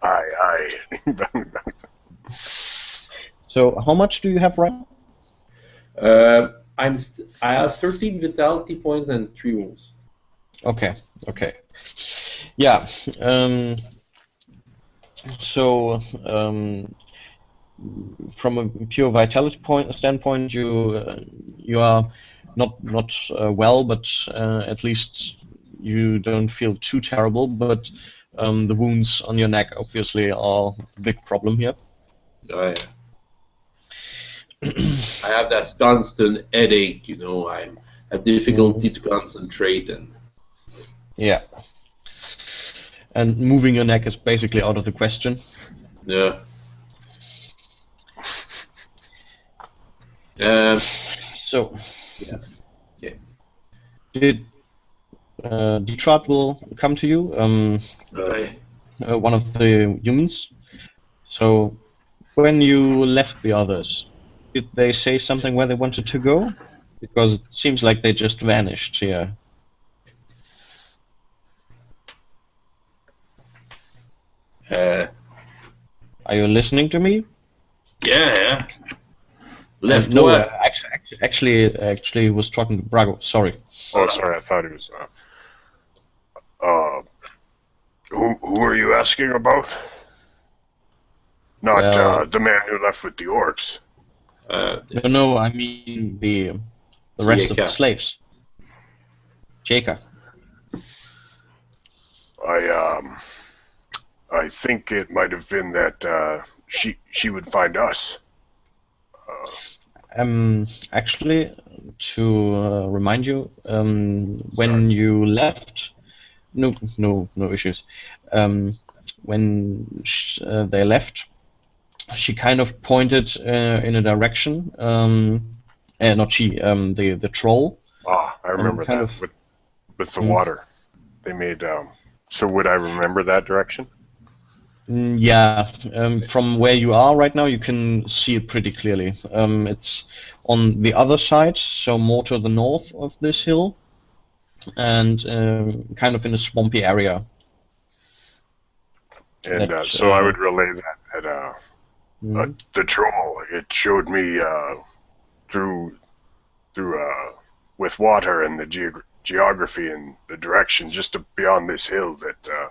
Aye. So how much do you have right now? I have 13 vitality points and 3 wounds. Okay. Yeah. So from a pure vitality standpoint, you are not well, but at least you don't feel too terrible. But the wounds on your neck obviously are a big problem here. Oh, yeah. I have that constant headache. I have difficulty to concentrate and. Yeah. And moving your neck is basically out of the question. Yeah. So. Yeah. Okay. Did Detroit will come to you? One of the humans. So when you left the others, did they say something where they wanted to go? Because it seems like they just vanished here. Are you listening to me? Yeah. Left no, what? actually, he was talking to Brago. Sorry. Oh, sorry. I thought he was. Who are you asking about? Not the man who left with the orcs. No, I mean the rest of the slaves. Jacob. I think it might have been that she would find us. Actually, to remind you, when you left, no issues. When they left, she kind of pointed in a direction. Not she, the troll. Ah, I remember kind that of- with the water. They made. So would I remember that direction? Yeah, from where you are right now, you can see it pretty clearly. It's on the other side, so more to the north of this hill, and kind of in a swampy area. And That, so I would relay that Mhm. the troll. It showed me through with water and the geography and the direction just beyond this hill that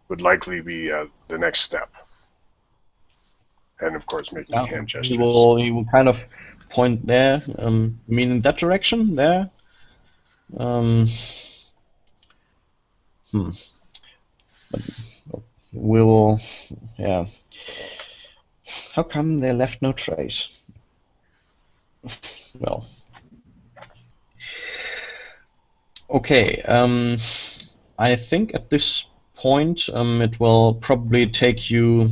would likely be the next step. And of course, making hand gestures. He will kind of point there. You mean in that direction there? But we'll, yeah. How come they left no trace? Well. Okay. I think at this point it will probably take you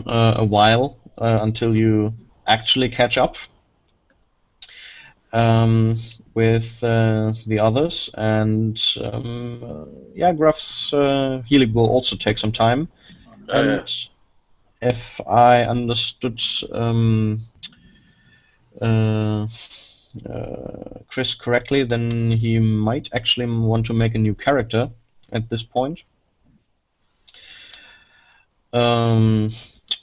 a while until you actually catch up with the others, and yeah, Graf's healing will also take some time. And if I understood Chris correctly, then he might actually want to make a new character at this point.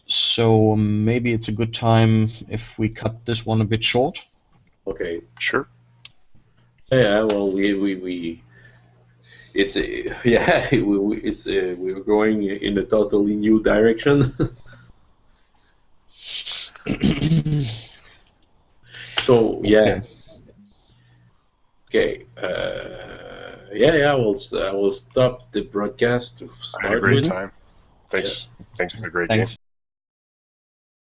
So maybe it's a good time if we cut this one a bit short. Okay. Sure. Yeah. Well, it's yeah. We're going in a totally new direction. So yeah. Okay. Yeah. I will stop the broadcast to I had a start great with. time. Thanks. Thanks for the great Thanks. game.